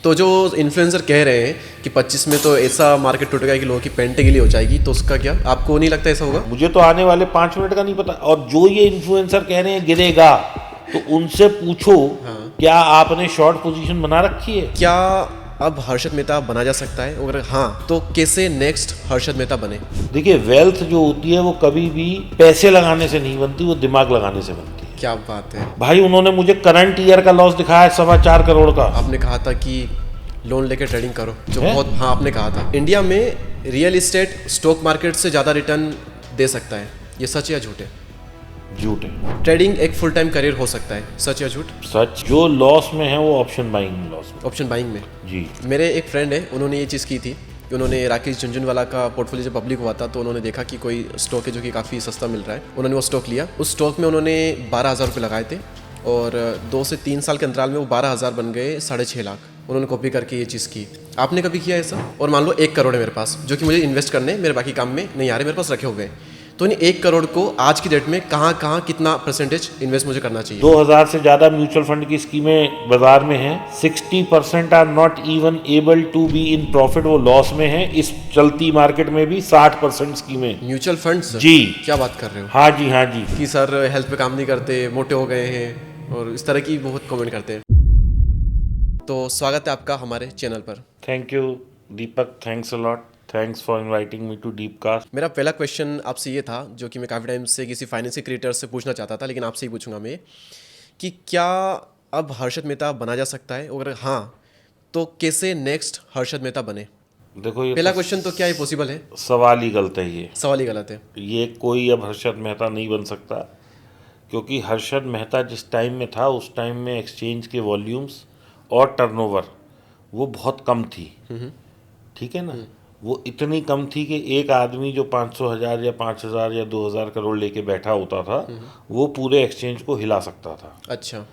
तो जो इन्फ्लुएंसर कह रहे हैं कि 25 में तो ऐसा मार्केट टूटेगा कि लोगों की पेंटे गिली हो जाएगी, तो उसका क्या, आपको नहीं लगता ऐसा होगा? मुझे तो आने वाले 5 मिनट का नहीं पता। और जो ये इन्फ्लुएंसर कह रहे हैं गिरेगा, तो उनसे पूछो क्या आपने शॉर्ट पोजीशन बना रखी है? क्या अब हर्षद मेहता बना जा सकता है? अगर हाँ तो कैसे नेक्स्ट हर्षद मेहता बने? देखिए, वेल्थ जो होती है वो कभी भी पैसे लगाने से नहीं बनती, वो दिमाग लगाने से बनती है। क्या बात है भाई, उन्होंने मुझे करंट ईयर का लॉस दिखाया है 4.25 करोड़ का। आपने कहा था कि लोन लेके ट्रेडिंग करो, जो है? बहुत, हाँ आपने कहा था इंडिया में रियल इस्टेट स्टॉक मार्केट से ज़्यादा रिटर्न दे सकता है, ये सच या झूठ है? झूठ है। ट्रेडिंग एक फुल टाइम करियर हो सकता है, सच या झूठ? सच। जो लॉस में है वो ऑप्शन बाइंग में लॉस में। ऑप्शन बाइंग में? जी। मेरे एक फ्रेंड है, उन्होंने ये चीज़ की थी कि उन्होंने राकेश झुनझुनवाला का पोर्टफोलियो जब पब्लिक हुआ था तो उन्होंने देखा कि कोई स्टॉक है जो कि काफ़ी सस्ता मिल रहा है, उन्होंने वो स्टॉक लिया। उस स्टॉक में उन्होंने 12,000 रुपये लगाए थे और 2 से 3 साल के अंतराल में वो 12,000 बन गए 6.5 लाख। उन्होंने कॉपी करके ये चीज़ की। आपने कभी किया ऐसा? और मान लो 1 करोड़ है मेरे पास, जो कि मुझे इन्वेस्ट करने, मेरे बाकी काम में नहीं आ रहे, मेरे पास रखे हुए हैं, तो इन 1 करोड़ को आज की डेट में कहाँ कहाँ कितना परसेंटेज इन्वेस्ट मुझे करना चाहिए? 2000 से ज़्यादा म्यूचुअल फंड की स्कीमें बाजार में हैं। 60% are not even able to be in profit, वो लॉस में है। इस चलती मार्केट में भी 60% स्कीमें। Mutual funds? जी। क्या बात कर रहे हो? हाँ जी, हाँ जी। कि सर हेल्थ पे काम नहीं करते, मोटे हो गए हैं, और इस तरह की बहुत कमेंट करते हैं। तो स्वागत है आपका हमारे चैनल पर। Thank you Deepak, thanks a lot, thanks for inviting me to Deepcast. मेरा पहला क्वेश्चन आपसे ये था, जो कि मैं काफ़ी टाइम से किसी फाइनेंशियल क्रिएटर से पूछना चाहता था, लेकिन आपसे ही पूछूंगा मैं, कि क्या अब हर्षद मेहता बना जा सकता है? अगर हाँ तो कैसे नेक्स्ट हर्षद मेहता बने? देखो, ये पहला क्वेश्चन तो क्या ये पॉसिबल है? सवाल ही गलत है। ये सवाल ही गलत है। ये कोई अब हर्षद मेहता नहीं बन सकता, क्योंकि हर्षद मेहता जिस टाइम में था उस टाइम में एक्सचेंज के वॉल्यूम्स और टर्नओवर वो बहुत कम थी। ठीक है ना? वो इतनी कम थी कि एक आदमी जो 500,000 या 5,000 या 2,000 करोड़ लेके बैठा होता था वो पूरे एक्सचेंज को हिला सकता था। अच्छा।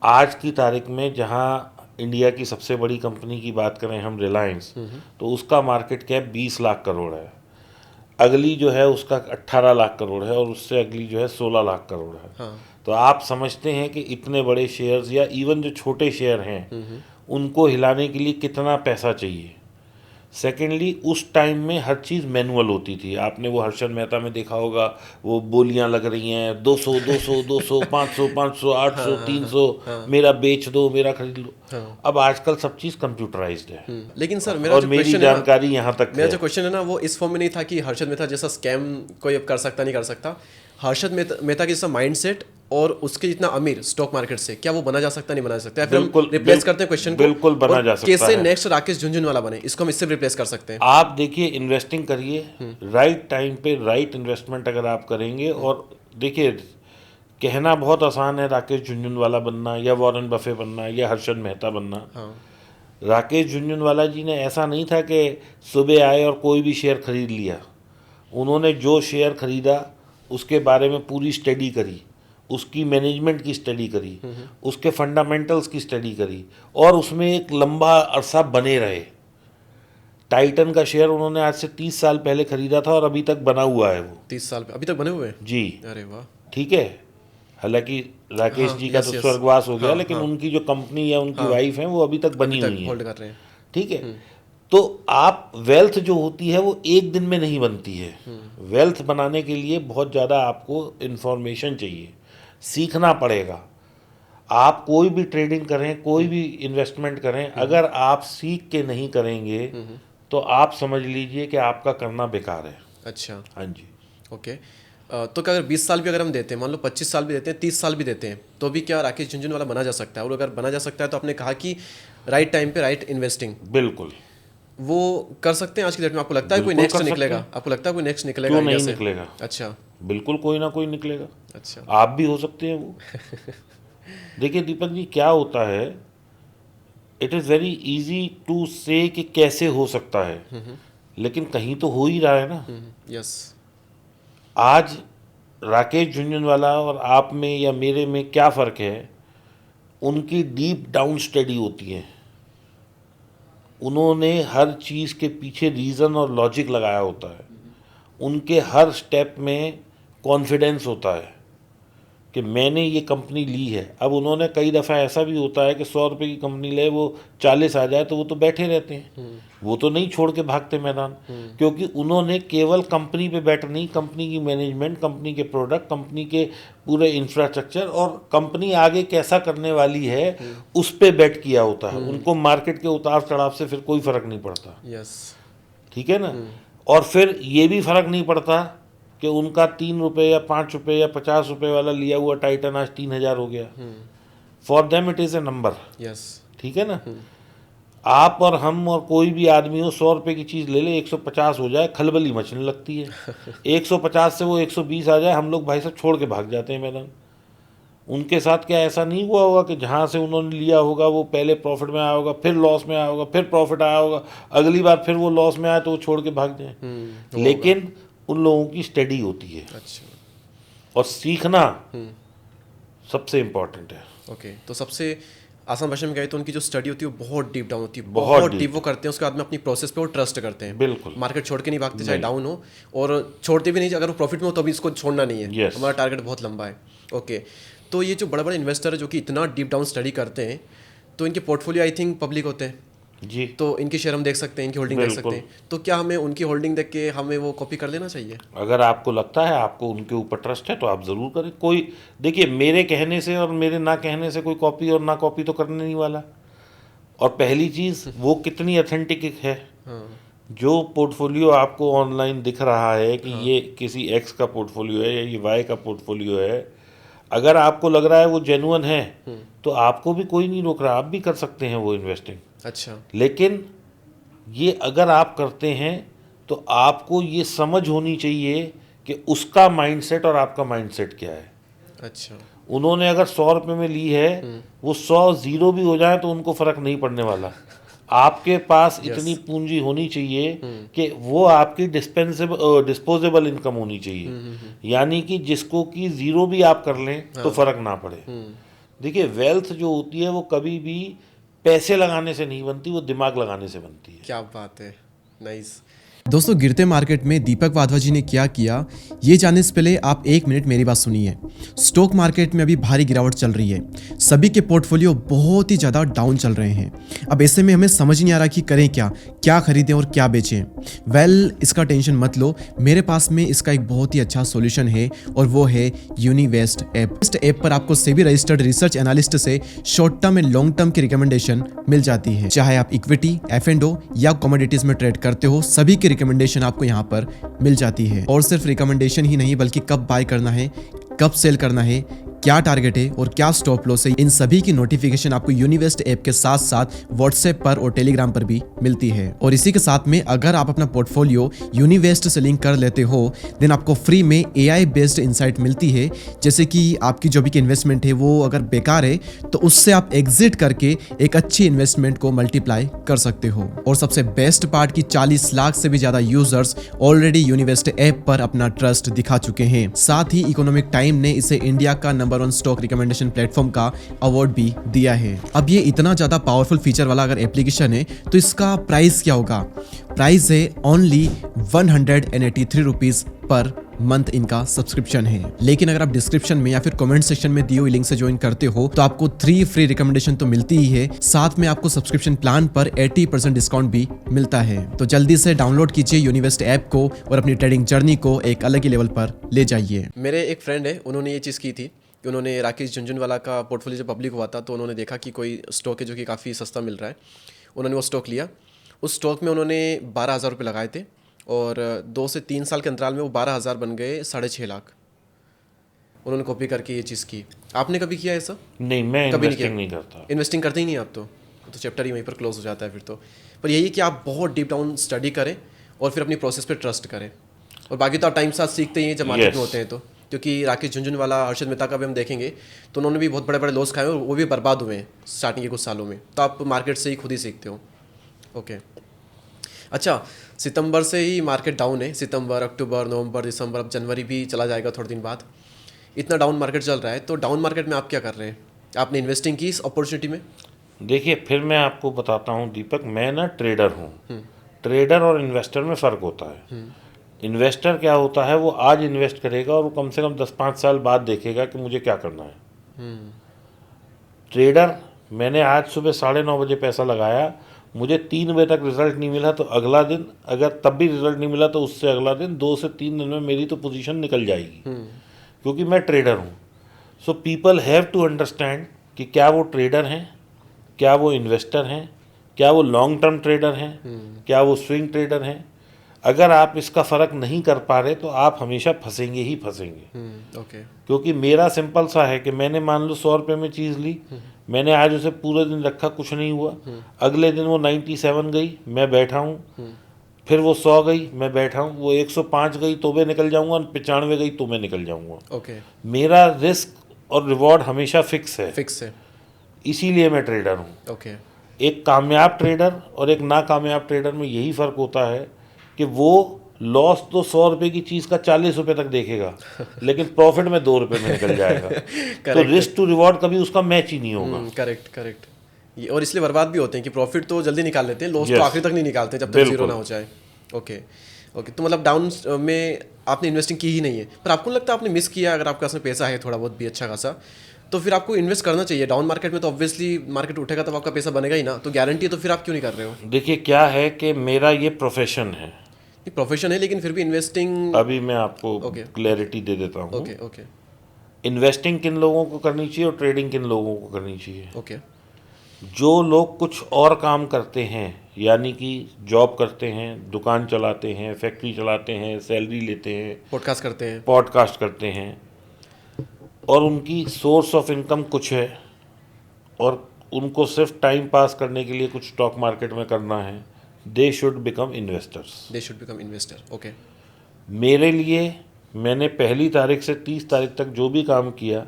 आज की तारीख में जहां इंडिया की सबसे बड़ी कंपनी की बात करें हम, रिलायंस, तो उसका मार्केट कैप 20 लाख करोड़ है। अगली जो है उसका 18 लाख करोड़ है, और उससे अगली जो है 16 लाख करोड़ है। हाँ। तो आप समझते हैं कि इतने बड़े शेयर्स या इवन जो छोटे शेयर हैं उनको हिलाने के लिए कितना पैसा चाहिए। सेकेंडली, उस टाइम में हर चीज़ मैनुअल होती थी। आपने वो हर्षद मेहता में देखा होगा, वो बोलियां लग रही हैं 200 200 200 500 500 800 300, मेरा बेच दो, मेरा खरीद लो। अब आजकल सब चीज़ कंप्यूटराइज्ड है। लेकिन सर मेरा और जो मेरी क्वेश्चन है जानकारी यहाँ तक मेरा है। जो क्वेश्चन है ना, वो इस फॉर्म में नहीं था कि हर्षद मेहता जैसा स्कैम कोई अब कर सकता नहीं कर सकता। हर्षद मेहता के जैसा माइंडसेट और उसके जितना अमीर स्टॉक मार्केट से, क्या वो बना जा सकता नहीं बना जा सकता? या फिर हम रिप्लेस करते हैं क्वेश्चन को, बिल्कुल बना जा सकता कैसे है। नेक्स्ट राकेश झुनझुनवाला बने, इसको हम इससे रिप्लेस कर सकते हैं? आप देखिए, इन्वेस्टिंग करिए, राइट टाइम पे राइट इन्वेस्टमेंट अगर आप करेंगे। और देखिए, कहना बहुत आसान है राकेश झुनझुनवाला बनना या वॉरेन बफे बनना या हर्षद मेहता बनना। राकेश झुनझुनवाला जी ने ऐसा नहीं था कि सुबह आए और कोई भी शेयर खरीद लिया। उन्होंने जो शेयर खरीदा उसके बारे में पूरी स्टडी करी, उसकी मैनेजमेंट की स्टडी करी, उसके फंडामेंटल्स की स्टडी करी, और उसमें एक लंबा अरसा बने रहे। टाइटन का शेयर उन्होंने आज से 30 साल पहले खरीदा था और अभी तक बना हुआ है वो। 30 साल अभी तक बने हुए हैं? जी। अरे वाह। ठीक है। हालांकि राकेश जी का तो स्वर्गवास हो गया, लेकिन उनकी जो कंपनी या उनकी वाइफ है वो अभी तक बनी हुई है, होल्ड कर रहे हैं। ठीक है। तो आप, वेल्थ जो होती है वो एक दिन में नहीं बनती है। वेल्थ बनाने के लिए बहुत ज़्यादा आपको इन्फॉर्मेशन चाहिए, सीखना पड़ेगा। आप कोई भी ट्रेडिंग करें, कोई भी इन्वेस्टमेंट करें, अगर आप सीख के नहीं करेंगे तो आप समझ लीजिए कि आपका करना बेकार है। अच्छा। हाँ जी। ओके। तो क्या अगर 20 साल भी अगर हम देते हैं, मान लो 25 साल भी देते हैं, 30 साल भी देते हैं, तो भी क्या राकेश झुनझुनवाला बना जा सकता है? और अगर बना जा सकता है तो आपने कहा कि राइट टाइम पे राइट इन्वेस्टिंग, बिल्कुल वो कर सकते हैं आज की डेट में? आपको लगता है कोई नेक्स्ट निकलेगा? आपको लगता है कोई नेक्स्ट निकलेगा? क्यों नहीं निकलेगा? अच्छा। बिल्कुल कोई ना कोई निकलेगा। अच्छा। आप भी हो सकते हैं वो। देखिए दीपक जी, क्या होता है, it is very easy to say कि कैसे हो सकता है, लेकिन कहीं तो हो ही रहा है ना। यस। आज राकेश झुनझुनवाला और आप में या मेरे में क्या फ़र्क है? उनकी डीप डाउन स्टडी होती है, उन्होंने हर चीज़ के पीछे रीज़न और लॉजिक लगाया होता है, उनके हर स्टेप में कॉन्फिडेंस होता है। कि मैंने ये कंपनी ली है। अब उन्होंने कई दफ़ा ऐसा भी होता है कि 100 रुपये की कंपनी ले, वो 40 आ जाए तो वो तो बैठे रहते हैं, वो तो नहीं छोड़ के भागते मैदान, क्योंकि उन्होंने केवल कंपनी पे बैठ नहीं, कंपनी की मैनेजमेंट, कंपनी के प्रोडक्ट, कंपनी के पूरे इंफ्रास्ट्रक्चर और कंपनी आगे कैसा करने वाली है उस पर बैट किया होता है। उनको मार्केट के उतार चढ़ाव से फिर कोई फ़र्क नहीं पड़ता। यस, ठीक है ना। और फिर ये भी फ़र्क नहीं पड़ता कि उनका 3 रुपये या 5 रुपये या 50 रुपये वाला लिया हुआ टाइटन आज 3000 हो गया। For them it is a number. Yes, ठीक है ना। आप और हम और कोई भी आदमी हो 100 रुपये की चीज़ ले ले, 150 हो जाए, खलबली मचने लगती है। 150 से वो 120 आ जाए, हम लोग भाई साहब छोड़ के भाग जाते हैं मैदान। उनके साथ क्या ऐसा नहीं हुआ होगा कि जहाँ से उन्होंने लिया होगा वो पहले प्रॉफिट में आया होगा, फिर लॉस में आया होगा, फिर प्रॉफिट आया होगा, अगली बार फिर वो लॉस में आया तो वो छोड़ के भाग जाए। लेकिन उन लोगों की स्टडी होती है। अच्छा, और सीखना सबसे इम्पोर्टेंट है। ओके। तो सबसे आसान भाषा में कहें तो उनकी जो स्टडी होती है वो बहुत डीप डाउन होती है, बहुत बहुत deep। डीप वो करते हैं। उसके बाद में अपनी प्रोसेस पे वो ट्रस्ट करते हैं। बिल्कुल। मार्केट छोड़ के नहीं भागते, चाहे डाउन हो, और छोड़ते भी नहीं। अगर वो प्रॉफिट में हो तो भी इसको छोड़ना नहीं है। Yes। हमारा टारगेट बहुत लंबा है। ओके, तो ये जो बड़े बड़े इन्वेस्टर है जो कि इतना डीप डाउन स्टडी करते हैं, तो इनके पोर्टफोलियो आई थिंक पब्लिक होते हैं, जी। तो इनकी शेयर हम देख सकते हैं, इनकी होल्डिंग देख बिल्कुल। सकते हैं। तो क्या हमें उनकी होल्डिंग देख के हमें वो कॉपी कर लेना चाहिए? अगर आपको लगता है आपको उनके ऊपर ट्रस्ट है तो आप ज़रूर करें। कोई देखिए, मेरे कहने से और मेरे ना कहने से कोई कॉपी और ना कॉपी तो करने नहीं वाला। और पहली चीज़, वो कितनी ऑथेंटिक है। जो पोर्टफोलियो आपको ऑनलाइन दिख रहा है कि ये किसी एक्स का पोर्टफोलियो है या ये वाई का पोर्टफोलियो है, अगर आपको लग रहा है वो जेन्युइन है तो आपको भी कोई नहीं रोक रहा, आप भी कर सकते हैं वो इन्वेस्टिंग। अच्छा, लेकिन ये अगर आप करते हैं तो आपको ये समझ होनी चाहिए कि उसका माइंडसेट और आपका माइंडसेट क्या है। अच्छा, उन्होंने अगर 100 रुपये में ली है, वो 100 ज़ीरो भी हो जाए तो उनको फ़र्क नहीं पड़ने वाला। आपके पास इतनी पूंजी होनी चाहिए कि वो आपकी डिस्पोजेबल इनकम होनी चाहिए, यानी कि जिसको कि ज़ीरो भी आप कर लें तो फ़र्क ना पड़े। देखिए, वेल्थ जो होती है वो कभी भी पैसे लगाने से नहीं बनती, वो दिमाग लगाने से बनती है। क्या बात है, नाइस। दोस्तों, गिरते मार्केट में दीपक वाधवा जी ने क्या किया, ये जानने से पहले आप 1 मिनट मेरी बात सुनिए। स्टॉक मार्केट में अभी भारी गिरावट चल रही है, सभी के पोर्टफोलियो बहुत ही ज़्यादा डाउन चल रहे हैं। अब ऐसे में हमें समझ नहीं आ रहा कि करें क्या खरीदें और क्या बेचें। वेल, इसका टेंशन मत लो, मेरे पास में इसका एक बहुत ही अच्छा सॉल्यूशन है और वो है यूनिवेस्ट ऐप। इस ऐप पर आपको सेबी रजिस्टर्ड रिसर्च एनालिस्ट से short term and long term की रिकमेंडेशन मिल जाती है। चाहे आप इक्विटी, F&O या कमोडिटीज में ट्रेड करते हो, सभी की रिकमेंडेशन आपको यहाँ पर मिल जाती है। और सिर्फ रिकमेंडेशन ही नहीं, बल्कि कब बाय करना है, कब सेल करना है, क्या टारगेट है और क्या स्टॉप लॉस है, इन सभी की नोटिफिकेशन आपको यूनिवेस्ट ऐप के साथ साथ व्हाट्सएप पर और टेलीग्राम पर भी मिलती है। और इसी के साथ में अगर आप अपना पोर्टफोलियो यूनिवेस्ट से लिंक कर लेते हो, देन आपको फ्री में AI बेस्ड इंसाइट मिलती है। जैसे कि आपकी जो भी इन्वेस्टमेंट है वो अगर बेकार है तो उससे आप एग्जिट करके एक अच्छी इन्वेस्टमेंट को मल्टीप्लाई कर सकते हो। और सबसे बेस्ट पार्ट की 40 लाख से भी ज्यादा यूजर्स ऑलरेडी यूनिवेस्ट ऐप पर अपना ट्रस्ट दिखा चुके हैं। साथ ही इकोनॉमिक टाइम ने इसे इंडिया का नंबर 1 स्टॉक रिकमेंडेशन प्लेटफॉर्म का अवार्ड भी दिया है। अब ये इतना ज्यादा पावरफुल फीचर वाला अगर एप्लीकेशन है तो इसका प्राइस क्या होगा? प्राइस है ओनली 183 रुपीज पर मंथ इनका सब्सक्रिप्शन है। लेकिन अगर आप डिस्क्रिप्शन में या फिर कमेंट सेक्शन में दिए हुए लिंक से ज्वाइन करते हो तो आपको 3 फ्री रिकमेंडेशन तो मिलती ही है, साथ में आपको सब्सक्रिप्शन प्लान पर 80% डिस्काउंट भी मिलता है। तो जल्दी से डाउनलोड कीजिए यूनिवेस्ट ऐप को और अपनी ट्रेडिंग जर्नी को एक अलग ही लेवल पर ले जाइए। मेरे एक फ्रेंड है, उन्होंने ये चीज़ की थी कि उन्होंने राकेश झुनझुनवाला का पोर्टफोलियो जब पब्लिक हुआ था तो उन्होंने देखा कि कोई स्टॉक है जो कि काफ़ी सस्ता मिल रहा है। उन्होंने वो स्टॉक लिया। उस स्टॉक में उन्होंने 12,000 रुपये लगाए थे और 2 से 3 साल के अंतराल में वो 12,000 बन गए 6.5 लाख। उन्होंने कॉपी करके ये चीज़ की। आपने कभी किया ऐसा? नहीं, मैं कभी इन्वेस्टिंग नहीं करता। इन्वेस्टिंग करते ही नहीं आप तो चैप्टर ही वहीं पर क्लोज हो जाता है फिर तो। पर यही कि आप बहुत डीप डाउन स्टडी करें और फिर अपनी प्रोसेस पे ट्रस्ट करें। और बाकी तो आप टाइम साथ सीखते ही हैं जब मार्केट में होते हैं तो। क्योंकि राकेश झुनझुनवाला, हर्षद मेहता का भी हम देखेंगे तो उन्होंने भी बहुत बड़े बड़े लॉस खाए और वो भी बर्बाद हुए हैं स्टार्टिंग के कुछ सालों में। तो आप मार्केट से ही खुद ही सीखते हो। ओके, अच्छा, सितंबर से ही मार्केट डाउन है। सितंबर, अक्टूबर, नवंबर, दिसंबर, अब जनवरी भी चला जाएगा थोड़े दिन बाद। इतना डाउन मार्केट चल रहा है तो डाउन मार्केट में आप क्या कर रहे हैं? आपने इन्वेस्टिंग की इस अपॉर्चुनिटी में? देखिए, फिर मैं आपको बताता हूँ दीपक, मैं ना ट्रेडर हूँ। ट्रेडर और इन्वेस्टर में फ़र्क होता है। इन्वेस्टर क्या होता है, वो आज इन्वेस्ट करेगा और वो कम से कम 10-5 साल बाद देखेगा कि मुझे क्या करना है। ट्रेडर, मैंने आज सुबह 9:30 बजे पैसा लगाया, मुझे 3 बजे तक रिजल्ट नहीं मिला तो अगला दिन, अगर तब भी रिजल्ट नहीं मिला तो उससे अगला दिन, 2 से 3 दिन में मेरी तो पोजीशन निकल जाएगी, क्योंकि मैं ट्रेडर हूँ। So people have to understand कि क्या वो ट्रेडर हैं, क्या वो इन्वेस्टर हैं, क्या वो लॉन्ग टर्म ट्रेडर हैं, क्या वो स्विंग ट्रेडर हैं। अगर आप इसका फ़र्क नहीं कर पा रहे तो आप हमेशा फंसेंगे ही फंसेंगे। ओके। क्योंकि मेरा सिंपल सा है कि मैंने मान लो 100 रुपये में चीज़ ली, मैंने आज उसे पूरे दिन रखा, कुछ नहीं हुआ, अगले दिन वो 97 गई, मैं बैठा हूँ, फिर वो 100 गई, मैं बैठा हूँ, वो 105 गई तो मैं निकल जाऊँगा, 95 गई तो मैं निकल जाऊँगा। ओके। मेरा रिस्क और रिवॉर्ड हमेशा फिक्स है, फिक्स है। इसीलिए मैं ट्रेडर हूँ। ओके। एक कामयाब ट्रेडर और एक नाकामयाब ट्रेडर में यही फ़र्क होता है कि वो लॉस तो 100 रुपये की चीज़ का 40 रुपये तक देखेगा, लेकिन प्रॉफिट में 2 रुपये में निकल जाएगा। तो रिस्क टू रिवॉर्ड कभी उसका मैच ही नहीं होगा। Correct correct. ये और इसलिए बर्बाद भी होते हैं कि प्रॉफिट तो जल्दी निकाल लेते हैं, लॉस Yes. तो आखिरी तक नहीं निकालते जब तक जीरो ना हो जाए। Okay okay. तो मतलब डाउन में आपने इन्वेस्टिंग की ही नहीं है, पर आपको नहीं लगता आपने मिस किया? अगर आपके पास में पैसा है थोड़ा बहुत भी अच्छा खासा, तो फिर आपको इन्वेस्ट करना चाहिए। डाउन मार्केट में तो ऑब्वियसली मार्केट उठेगा तब आपका पैसा बनेगा ही ना, तो गारंटी है, तो फिर आप क्यों नहीं कर रहे हो? देखिए क्या है कि मेरा ये प्रोफेशन है, ये प्रोफेशन है, लेकिन फिर भी इन्वेस्टिंग। अभी मैं आपको Okay. क्लैरिटी दे देता हूँ। ओके ओके इन्वेस्टिंग किन लोगों को करनी चाहिए और ट्रेडिंग किन लोगों को करनी चाहिए। ओके। जो लोग कुछ और काम करते हैं, यानी कि जॉब करते हैं, दुकान चलाते हैं, फैक्ट्री चलाते हैं, सैलरी लेते हैं, पॉडकास्ट करते हैं। पॉडकास्ट करते हैं, और उनकी सोर्स ऑफ इनकम कुछ है और उनको सिर्फ टाइम पास करने के लिए कुछ स्टॉक मार्केट में करना है, they should become investors. They should become investor. Okay. मेरे लिए, मैंने 1 तारीख से 30 तारीख तक जो भी काम किया,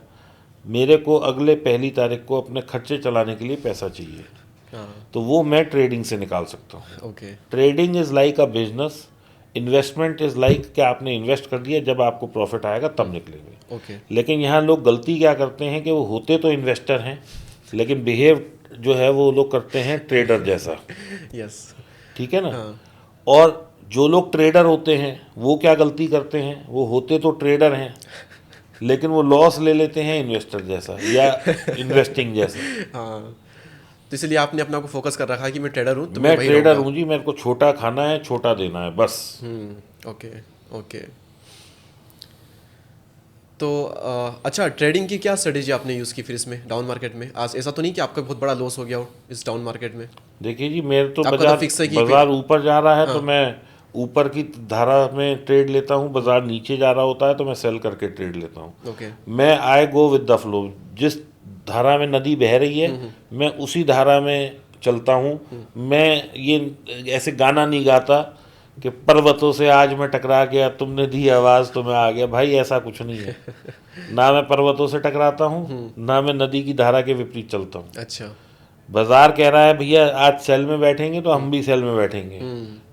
मेरे को अगले 1 तारीख को अपने खर्चे चलाने के लिए पैसा चाहिए, हाँ। तो वो मैं ट्रेडिंग से निकाल सकता हूँ। Okay. Trading is like a business, investment is like कि आपने इन्वेस्ट कर दिया, जब आपको प्रॉफिट आएगा तब निकलेंगे। ओके। लेकिन यहाँ लोग गलती क्या करते हैं कि वो होते तो इन्वेस्टर हैं, लेकिन बिहेव जो है वो लोग करते हैं ट्रेडर जैसा। यस। ठीक है ना। हाँ। और जो लोग ट्रेडर होते हैं वो क्या गलती करते हैं, वो होते तो ट्रेडर हैं लेकिन वो लॉस ले लेते हैं इन्वेस्टर जैसा या इन्वेस्टिंग जैसा। हाँ, तो इसलिए आपने अपना को फोकस कर रखा है कि मैं ट्रेडर हूँ, तो मैं वही ट्रेडर रहूँगा। हूँ जी, मेरे को छोटा खाना है, छोटा देना है बस। Okay okay. तो अच्छा, ट्रेडिंग की क्या स्ट्रेटेजी आपने यूज़ की फिर इसमें डाउन मार्केट में? आज ऐसा तो नहीं कि आपका बहुत बड़ा लॉस हो गया हो इस डाउन मार्केट में? देखिए जी, मेरे तो आपका तो बाजार फिक्स है कि बाजार ऊपर जा रहा है हाँ। तो मैं ऊपर की धारा में ट्रेड लेता हूँ, बाजार नीचे जा रहा होता है तो मैं सेल करके ट्रेड लेता हूँ। ओके। मैं आई गो विद द फ्लो, जिस धारा में नदी बह रही है मैं उसी धारा में चलता हूँ। मैं ये ऐसे गाना नहीं गाता कि पर्वतों से आज मैं टकरा गया, तुमने दी आवाज़ तो मैं आ गया। भाई ऐसा कुछ नहीं है। ना मैं पर्वतों से टकराता हूँ, ना मैं नदी की धारा के विपरीत चलता हूँ। अच्छा। बाजार कह रहा है भैया आज सेल में बैठेंगे तो हम भी सेल में बैठेंगे।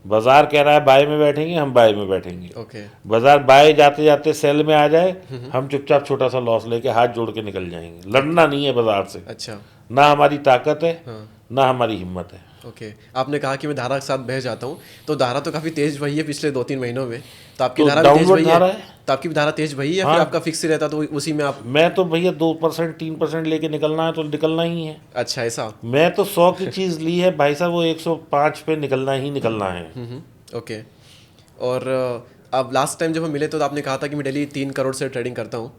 बाजार कह रहा है बाय में बैठेंगे, हम बाय में बैठेंगे। ओके। बाजार बाय जाते जाते सेल में आ जाए, हम चुपचाप छोटा सा लॉस लेके हाथ जोड़ के निकल जाएंगे। लड़ना नहीं है बाजार से, अच्छा। ना हमारी ताकत है हाँ। ना हमारी हिम्मत है। ओके। आपने कहा कि मैं धारा के साथ बह जाता हूँ, तो धारा तो काफ़ी तेज बही है पिछले 2-3 महीनों में, तो आपकी तो धारा भी तेज डाउनवर्ड बही धारा है? है। तो आपकी धारा तेज बही है, फिर हाँ। आपका फिक्स ही रहता तो उसी में आप? मैं तो भैया 2% 3% लेके निकलना है तो निकलना ही है। अच्छा, ऐसा? मैं तो 100 की चीज़ ली है भाई साहब, वो 105 पे निकलना ही निकलना है। ओके। और अब लास्ट टाइम जब हम मिले तो आपने कहा था कि मैं डेली 3 करोड़ से ट्रेडिंग करता हूँ,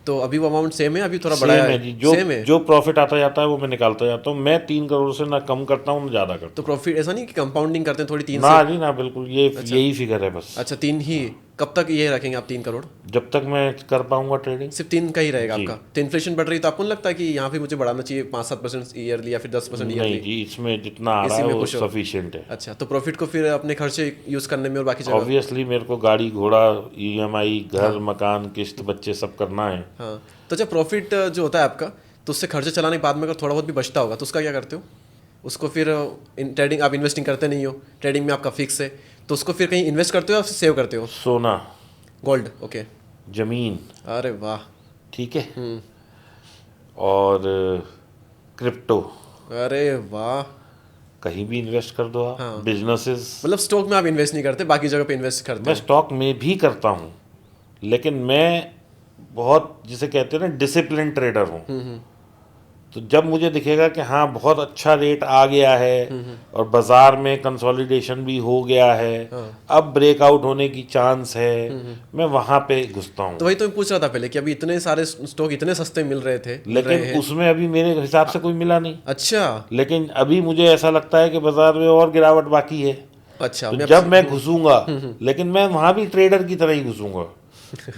तो अभी वो अमाउंट सेम है, अभी थोड़ा बढ़ा सेम है जी, जो सेम है? जो प्रॉफिट आता जाता है वो मैं निकालता जाता हूँ। मैं 3 करोड़ से ना कम करता हूँ ना ज़्यादा करता तो प्रॉफिट ऐसा नहीं कि कंपाउंडिंग करते हैं थोड़ी 3 हूँ। ना से? जी ना, बिल्कुल ये यही फिगर है बस। अच्छा, 3 ही? कब तक ये रखेंगे आप 3 करोड़? जब तक मैं कर पाऊंगा ट्रेडिंग। सिर्फ 3 का ही रहेगा जी। आपका? तो इन्फ्लेशन बढ़ रही है, तो आपको नहीं लगता कि यहाँ पे मुझे बढ़ाना चाहिए 5-7% ईयरली या फिर 10% नहीं ईयरली? जी, इसमें जितना आ रहा इसी है में वो खुश हो? सफिशिएंट है। अच्छा, तो प्रॉफिट को फिर अपने खर्चे यूज़ करने में और बाकी जगह? ऑब्वियसली मेरे को गाड़ी घोड़ा EMI घर मकान किस्त बच्चे सब करना है। हाँ, तो जब प्रॉफिट जो होता है आपका, तो उससे खर्चे चलाने के बाद में अगर थोड़ा बहुत भी बचता होगा तो उसका क्या करते हो? उसको फिर इन ट्रेडिंग, आप इन्वेस्टिंग करते नहीं हो, ट्रेडिंग में आपका फिक्स है, तो उसको फिर कहीं इन्वेस्ट करते हो या सेव करते हो? सोना, गोल्ड। ओके। जमीन, अरे वाह। ठीक है, और क्रिप्टो, अरे वाह। कहीं भी इन्वेस्ट कर दो आप। बिजनेसेस, मतलब स्टॉक में आप इन्वेस्ट नहीं करते, बाकी जगह पे इन्वेस्ट करते मैं हैं? स्टॉक में भी करता हूँ, लेकिन मैं बहुत, जिसे कहते हैं ना, डिसिप्लिन ट्रेडर हूँ। तो जब मुझे दिखेगा कि हाँ बहुत अच्छा रेट आ गया है और बाजार में कंसोलिडेशन भी हो गया है, अब ब्रेकआउट होने की चांस है, मैं वहाँ पे घुसता हूँ। तो वही तो मैं पूछ रहा था पहले कि अभी इतने सारे स्टॉक इतने सस्ते मिल रहे थे, मिल रहे लेकिन हैं। उसमें अभी मेरे हिसाब से कोई मिला नहीं। अच्छा लेकिन अभी मुझे ऐसा लगता है कि बाजार में और गिरावट बाकी है। अच्छा। तो मैं जब मैं घुसूंगा, लेकिन मैं वहाँ भी ट्रेडर की तरह ही घुसूंगा।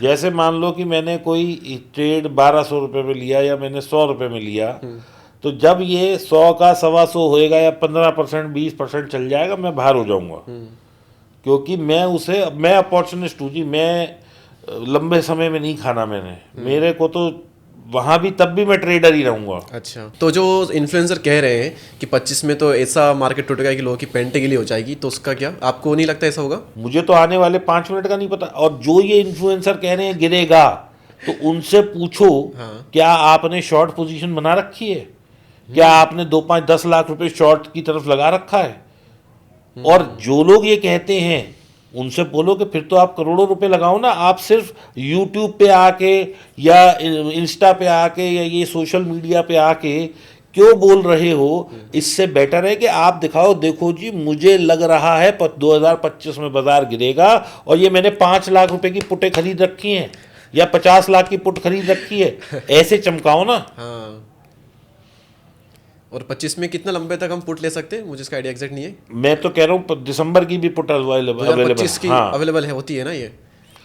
जैसे मान लो कि मैंने कोई ट्रेड 1200 रुपये में लिया या मैंने 100 रुपये में लिया, तो जब ये 100 का 125 होएगा या 15% 20% चल जाएगा, मैं बाहर हो जाऊंगा। क्योंकि मैं अपॉर्चुनिस्ट हूँ जी। मैं लंबे समय में नहीं खाना मैंने, मेरे को तो वहाँ भी तब भी मैं ट्रेडर ही रहूँगा। अच्छा, तो जो इन्फ्लुएंसर कह रहे हैं कि 25 में तो ऐसा मार्केट टूटेगा कि लोगों की पेंटे गिली हो जाएगी, तो उसका क्या, आपको नहीं लगता ऐसा होगा? मुझे तो आने वाले 5 मिनट का नहीं पता। और जो ये इन्फ्लुएंसर कह रहे हैं गिरेगा, तो उनसे पूछो क्या आपने शॉर्ट पोजीशन बना रखी है? क्या आपने 2 5 10 लाख रुपए शॉर्ट की तरफ लगा रखा है? और जो लोग ये कहते हैं उनसे बोलो कि फिर तो आप करोड़ों रुपए लगाओ ना। आप सिर्फ यूट्यूब पे आके या इंस्टा पे आके या ये सोशल मीडिया पे आके क्यों बोल रहे हो? इससे बेटर है कि आप दिखाओ, देखो जी मुझे लग रहा है 2025 में बाजार गिरेगा और ये मैंने 5 लाख रुपए की पुटें खरीद रखी हैं या 50 लाख की पुट खरीद रखी है। ऐसे चमकाओ ना। हाँ। और 25 में कितना लंबे तक हम पुट ले सकते हैं? मुझे इसका आइडिया एग्जैक्ट नहीं है। मैं तो कह रहा हूँ दिसंबर की भी पुट अवेलेबल 2025 की हाँ। अवेलेबल है, होती है ना ये?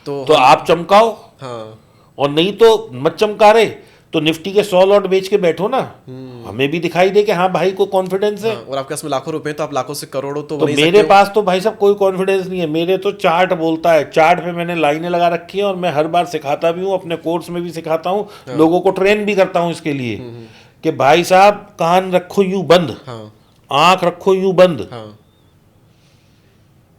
तो आप चमकाओ। हाँ। और नहीं तो मत चमका रहे तो निफ्टी के 100 लॉट बेच के बैठो ना, हमें भी दिखाई दे कि हाँ भाई को कॉन्फिडेंस है। हाँ, और आपके पास में लाखों रुपए हैं, तो आप लाखों से करोड़ों तो तो बना ही मेरे सकते हो। पास तो भाई साहब कोई कॉन्फिडेंस नहीं है। मेरे तो चार्ट बोलता है, चार्ट पे मैंने लाइनें लगा रखी है और मैं हर बार सिखाता भी हूँ, अपने कोर्स में भी सिखाता हूँ, लोगों को ट्रेन भी करता हूँ इसके लिए कि भाई साहब कान रखो यूं बंद, हाँ आंख रखो यूं बंद। हाँ।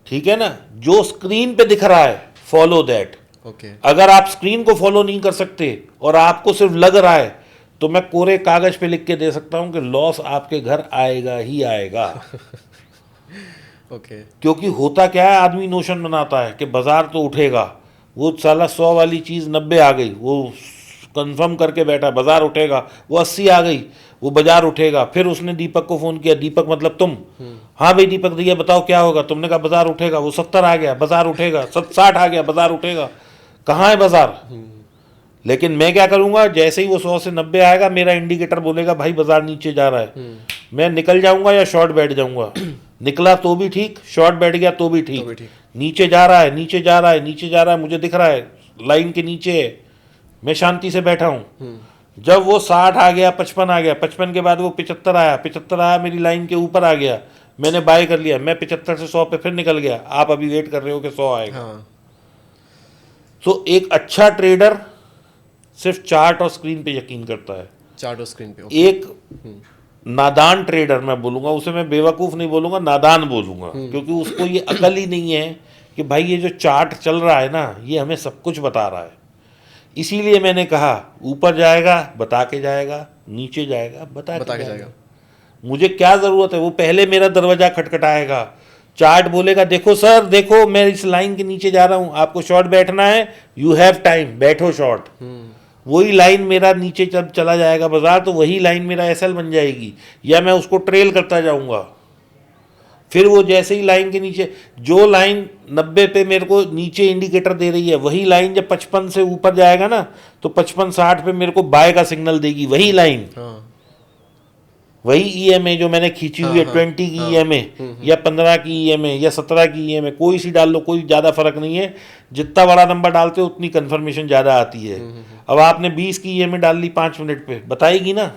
ठीक है ना? जो स्क्रीन पे दिख रहा है फॉलो दैट। ओके। अगर आप स्क्रीन को फॉलो नहीं कर सकते और आपको सिर्फ लग रहा है, तो मैं कोरे कागज पे लिख के दे सकता हूं कि लॉस आपके घर आएगा ही आएगा। ओके। क्योंकि होता क्या है, आदमी नोशन बनाता है कि बाजार तो उठेगा, वो साला 100 वाली चीज़ 90 आ गई, वो कंफर्म करके बैठा बाजार उठेगा, वो 80 आ गई, वो बाजार उठेगा। फिर उसने दीपक को फ़ोन किया, दीपक मतलब तुम, हाँ भाई दीपक भैया बताओ क्या होगा? तुमने कहा बाजार उठेगा, वो 70 आ गया बाजार उठेगा, 60 आ गया बाजार उठेगा। कहाँ है बाजार? लेकिन मैं क्या करूंगा, जैसे ही वो 100 से 90 आएगा मेरा इंडिकेटर बोलेगा भाई बाजार नीचे जा रहा है, मैं निकल जाऊंगा या शॉर्ट बैठ जाऊंगा। निकला तो भी ठीक, शॉर्ट बैठ गया तो भी ठीक। नीचे जा रहा है, नीचे जा रहा है, नीचे जा रहा है, मुझे दिख रहा है लाइन के नीचे है, मैं शांति से बैठा हूँ। जब वो 60 आ गया, 55 आ गया, 55 के बाद वो 75 आया, 75 आया, मेरी लाइन के ऊपर आ गया, मैंने बाय कर लिया, मैं 75 से 100 पे फिर निकल गया। आप अभी वेट कर रहे हो कि 100 आएगा। हाँ। तो एक अच्छा ट्रेडर सिर्फ चार्ट और स्क्रीन पे यकीन करता है। चार्ट और स्क्रीन पे। एक नादान ट्रेडर मैं बोलूंगा, उसे मैं बेवकूफ नहीं बोलूंगा, नादान बोलूंगा, क्योंकि उसको ये अकल ही नहीं है कि भाई ये जो चार्ट चल रहा है ना, ये हमें सब कुछ बता रहा है। इसीलिए मैंने कहा ऊपर जाएगा बता के जाएगा, नीचे जाएगा बता के जाएगा। मुझे क्या जरूरत है? वो पहले मेरा दरवाजा खटखटाएगा, चार्ट बोलेगा देखो सर देखो मैं इस लाइन के नीचे जा रहा हूं, आपको शॉर्ट बैठना है, यू हैव टाइम, बैठो शॉर्ट। वही लाइन मेरा नीचे जब चला जाएगा बाजार, तो वही लाइन मेरा एसएल बन जाएगी, या मैं उसको ट्रेल करता जाऊंगा। फिर वो जैसे ही लाइन के नीचे, जो लाइन 90 पे मेरे को नीचे इंडिकेटर दे रही है, वही लाइन जब 55 से ऊपर जाएगा ना, तो 55-60 पे मेरे को बाय का सिग्नल देगी वही लाइन। वही ईएमए जो मैंने खींची हुई है, 20 की ईएमए या 15 की ईएमए या 17 की ईएमए, कोई सी डाल लो, कोई ज़्यादा फर्क नहीं है। जितना बड़ा नंबर डालते हो उतनी कंफर्मेशन ज़्यादा आती है। अब आपने 20 की ईएमए डाल ली 5 मिनट पे, बताएगी ना।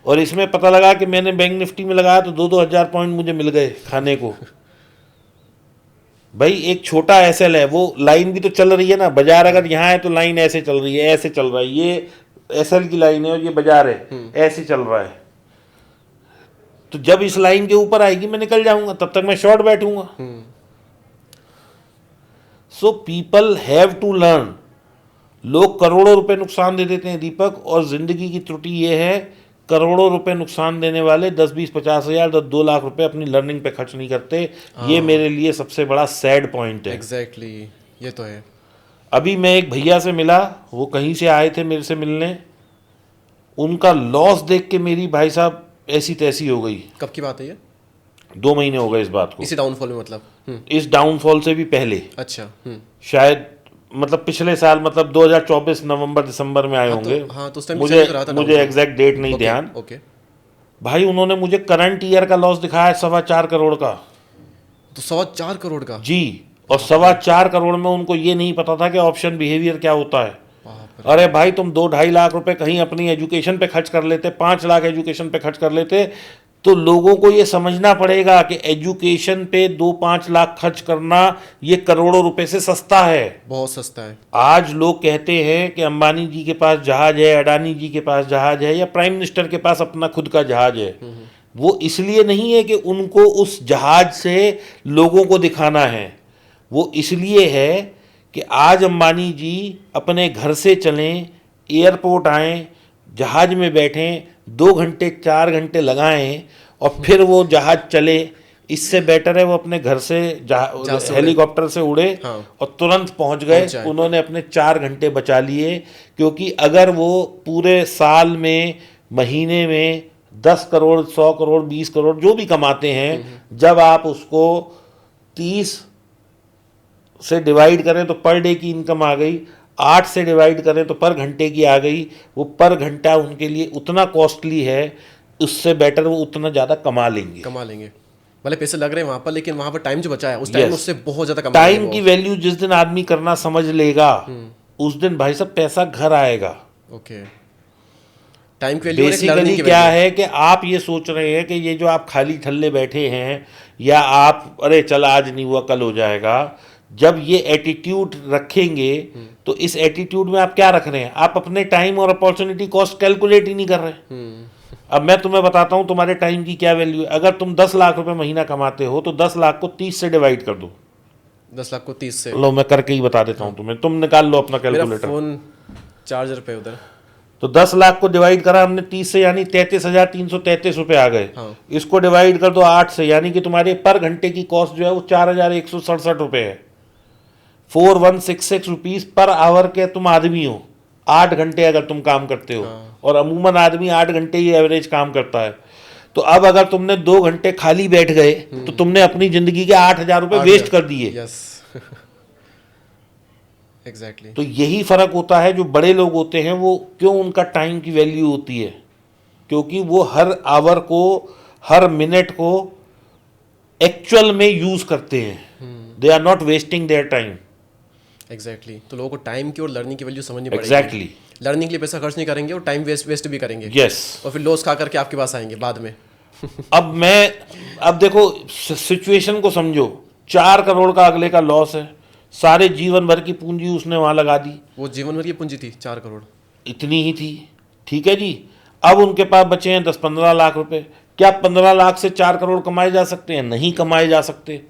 और इसमें पता लगा कि मैंने बैंक निफ्टी में लगाया तो 2-2 हज़ार पॉइंट मुझे मिल गए खाने को। भाई एक छोटा एसएल है, वो लाइन भी तो चल रही है ना। बाजार अगर यहाँ है तो लाइन ऐसे चल रही है, ऐसे चल रहा है, ये एसएल की लाइन है और ये बाजार है, ऐसे चल रहा है। तो जब इस लाइन के ऊपर आएगी मैं निकल जाऊंगा, तब तक मैं शॉर्ट बैठूंगा। So people have to learn. लोग करोड़ों रुपए नुकसान दे देते हैं दीपक, और जिंदगी की त्रुटि ये है करोड़ों रुपए नुकसान देने वाले 10-20-50 हज़ार 2 लाख रुपए अपनी लर्निंग पे खर्च नहीं करते। ये मेरे लिए सबसे बड़ा सैड पॉइंट है। एग्जैक्टली, ये तो है। अभी मैं एक भैया से मिला, वो कहीं से आए थे मेरे से मिलने, उनका लॉस देख के मेरी भाई साहब ऐसी तैसी हो गई। कब की बात है ये? 2 महीने हो गए इस बात को। इसी डाउनफॉल में मतलब? इस डाउनफॉल से भी पहले, अच्छा। शायद मतलब पिछले साल, मतलब 2024 नवंबर दिसंबर में आए होंगे। हाँ, तो उस टाइम मुझे चल रहा था मुझे एग्जैक्ट डेट नहीं ध्यान। ओके। भाई उन्होंने मुझे करंट ईयर का लॉस दिखाया 4.25 करोड़ का। तो 4.25 करोड़ का? जी, और 4.25 करोड़ में उनको ये नहीं पता था कि ऑप्शन बिहेवियर क्या होता है। बाप अरे भाई तुम 2-2.5 लाख रुपए कहीं अपनी एजुकेशन पे खर्च कर लेते, 5 लाख एजुकेशन पे खर्च कर लेते, तो लोगों को ये समझना पड़ेगा कि एजुकेशन पे 2-5 लाख खर्च करना ये करोड़ों रुपए से सस्ता है। बहुत सस्ता है। आज लोग कहते हैं कि अंबानी जी के पास जहाज है, अडानी जी के पास जहाज है, या प्राइम मिनिस्टर के पास अपना खुद का जहाज है। वो इसलिए नहीं है कि उनको उस जहाज से लोगों को दिखाना है, वो इसलिए है कि आज अंबानी जी अपने घर से चलें, एयरपोर्ट आएँ, जहाज में बैठें, 2 घंटे 4 घंटे लगाएं और फिर वो जहाज चले। इससे बेटर है वो अपने घर से हेलीकॉप्टर से उड़े और तुरंत पहुंच गए। उन्होंने अपने 4 घंटे बचा लिए, क्योंकि अगर वो पूरे साल में, महीने में 10 करोड़, 100 करोड़, 20 करोड़ जो भी कमाते हैं, जब आप उसको 30 से डिवाइड करें तो पर डे की इनकम आ गई, 8 से डिवाइड करें तो पर घंटे की आ गई। वो पर घंटा उनके लिए उतना कॉस्टली है, उससे बेटर वो उतना ज़्यादा कमा लेंगे। भले पैसे लग रहे हैं वहाँ पर, लेकिन वहाँ पर टाइम जो बचा है उस टाइम उससे बहुत ज़्यादा कमा टाइम की वैल्यू जिस दिन आदमी करना समझ लेगा, उस दिन भाई साहब पैसा घर आएगा। ओके। टाइम की वैल्यू बेसिकली क्या है कि आप ये सोच रहे हैं कि ये जो आप खाली ठल्ले बैठे हैं, या आप अरे चल आज नहीं हुआ कल हो जाएगा, जब ये एटीट्यूड रखेंगे तो इस एटीट्यूड में आप क्या रख रहे हैं? आप अपने टाइम और अपॉर्चुनिटी कॉस्ट कैलकुलेट ही नहीं कर रहे। अब मैं तुम्हें बताता हूं तुम्हारे टाइम की क्या वैल्यू है। अगर तुम 10 लाख रुपए महीना कमाते हो तो 10 लाख को 30 से डिवाइड कर दो। 10 लाख को 30 से? लो मैं करके ही बता देता हूं तुम्हें, तुम निकाल लो अपना कैलकुलेटर। फोन चार्जर पे उधर। तो 10 लाख को डिवाइड करा हमने 30 से, यानी 33,333 रुपए आ गए। इसको डिवाइड कर दो 8 से, यानी कि तुम्हारे पर घंटे की कॉस्ट जो है वो 4,167 रुपए है। 4166 रुपीज पर आवर के तुम आदमी हो, 8 घंटे अगर तुम काम करते हो। और अमूमन आदमी 8 घंटे ही एवरेज काम करता है। तो अब अगर तुमने 2 घंटे खाली बैठ गए तो तुमने अपनी जिंदगी के 8,000 रुपए वेस्ट कर दिए। Yes, exactly. तो यही फर्क होता है। जो बड़े लोग होते हैं वो क्यों उनका टाइम की वैल्यू होती है, क्योंकि वो हर आवर को, हर मिनट को एक्चुअल में यूज करते हैं। They are not wasting their time. Exactly. तो लोगों को टाइम की और लर्निंग की वैल्यू समझनी पड़ेगी। एग्जैक्टली। लर्निंग के लिए पैसा खर्च नहीं करेंगे और टाइम वेस्ट भी करेंगे। यस। और फिर लॉस खा करके आपके पास आएंगे बाद में। अब देखो सिचुएशन को समझो। 4 करोड़ का अगले का लॉस है, सारे जीवन भर की पूंजी उसने वहां लगा दी। वो जीवन भर की पूंजी थी 4 करोड़, इतनी ही थी, ठीक है जी। अब उनके पास बचे हैं 10-15 लाख रुपए। क्या 15 लाख से 4 करोड़ कमाए जा सकते हैं? नहीं कमाए जा सकते।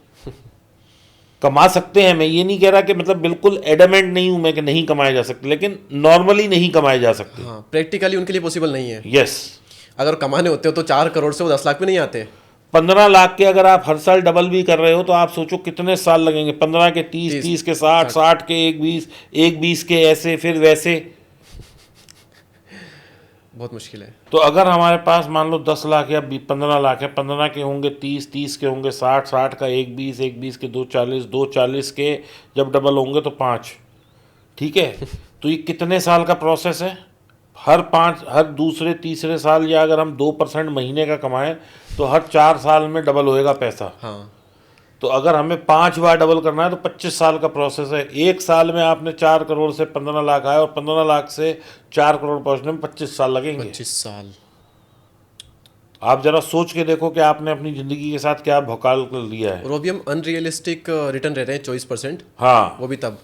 कमा सकते हैं, मैं ये नहीं कह रहा कि मतलब बिल्कुल एडमेंट नहीं हूं मैं कि नहीं कमाए जा सकते, लेकिन नॉर्मली नहीं कमाए जा सकते। हाँ, प्रैक्टिकली उनके लिए पॉसिबल नहीं है। यस। अगर कमाने होते हो तो 4 करोड़ से वो 10 लाख में नहीं आते। 15 लाख के अगर आप हर साल डबल भी कर रहे हो तो आप सोचो कितने साल लगेंगे। 15 के 30, 30 के 60, 60 के 1 20 के ऐसे, फिर वैसे। बहुत मुश्किल है। तो अगर हमारे पास मान लो 10 लाख या 15 लाख है, 15 के होंगे 30, 30 के होंगे 60, 60 का 1 20, 1 20 के 2 40, 2 40 के जब डबल होंगे तो 5, ठीक है। तो ये कितने साल का प्रोसेस है? हर दूसरे तीसरे साल, या अगर हम 2% महीने का कमाएं तो हर 4 साल में डबल होएगा पैसा। हाँ। तो अगर हमें 5 बार डबल करना है तो 25 साल का प्रोसेस है। एक साल में आपने 4 करोड़ से 15 लाख आए और 15 लाख से 4 करोड़ पहुंचने में 25 साल लगेंगे। 25 साल। आप जरा सोच के देखो कि आपने अपनी जिंदगी के साथ क्या भौकाल कर लिया है। और वो भी हम अनरियलिस्टिक रिटर्न रह रहे हैं 24%। हाँ, वो भी तब,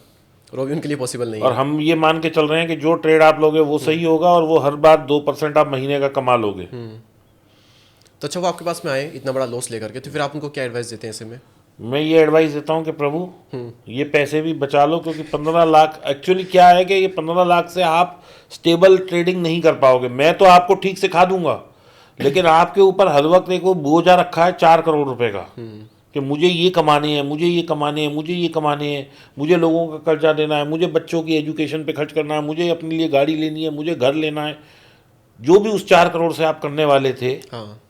और वो भी उनके लिए पॉसिबल नहीं और है। हम ये मान के चल रहे हैं कि जो ट्रेड आप लोगे वो सही होगा और वो हर बार 2% आप महीने का कमा लोगे। तो अच्छा, वो आपके पास में आए इतना बड़ा लॉस लेकर के, तो फिर आप उनको क्या एडवाइस देते हैं ऐसे में? मैं ये एडवाइस देता हूँ कि प्रभु ये पैसे भी बचा लो, क्योंकि 15 लाख एक्चुअली क्या है कि ये 15 लाख से आप स्टेबल ट्रेडिंग नहीं कर पाओगे। मैं तो आपको ठीक सिखा दूंगा, लेकिन आपके ऊपर हर वक्त एक वो बोझा रखा है 4 करोड़ रुपए का कि मुझे ये कमाने हैं, मुझे ये कमाने हैं, मुझे ये कमाने हैं, मुझे लोगों का कर्जा देना है, मुझे बच्चों की एजुकेशन पे खर्च करना है, मुझे अपने लिए गाड़ी लेनी है, मुझे घर लेना है। जो भी उस 4 करोड़ से आप करने वाले थे, हाँ,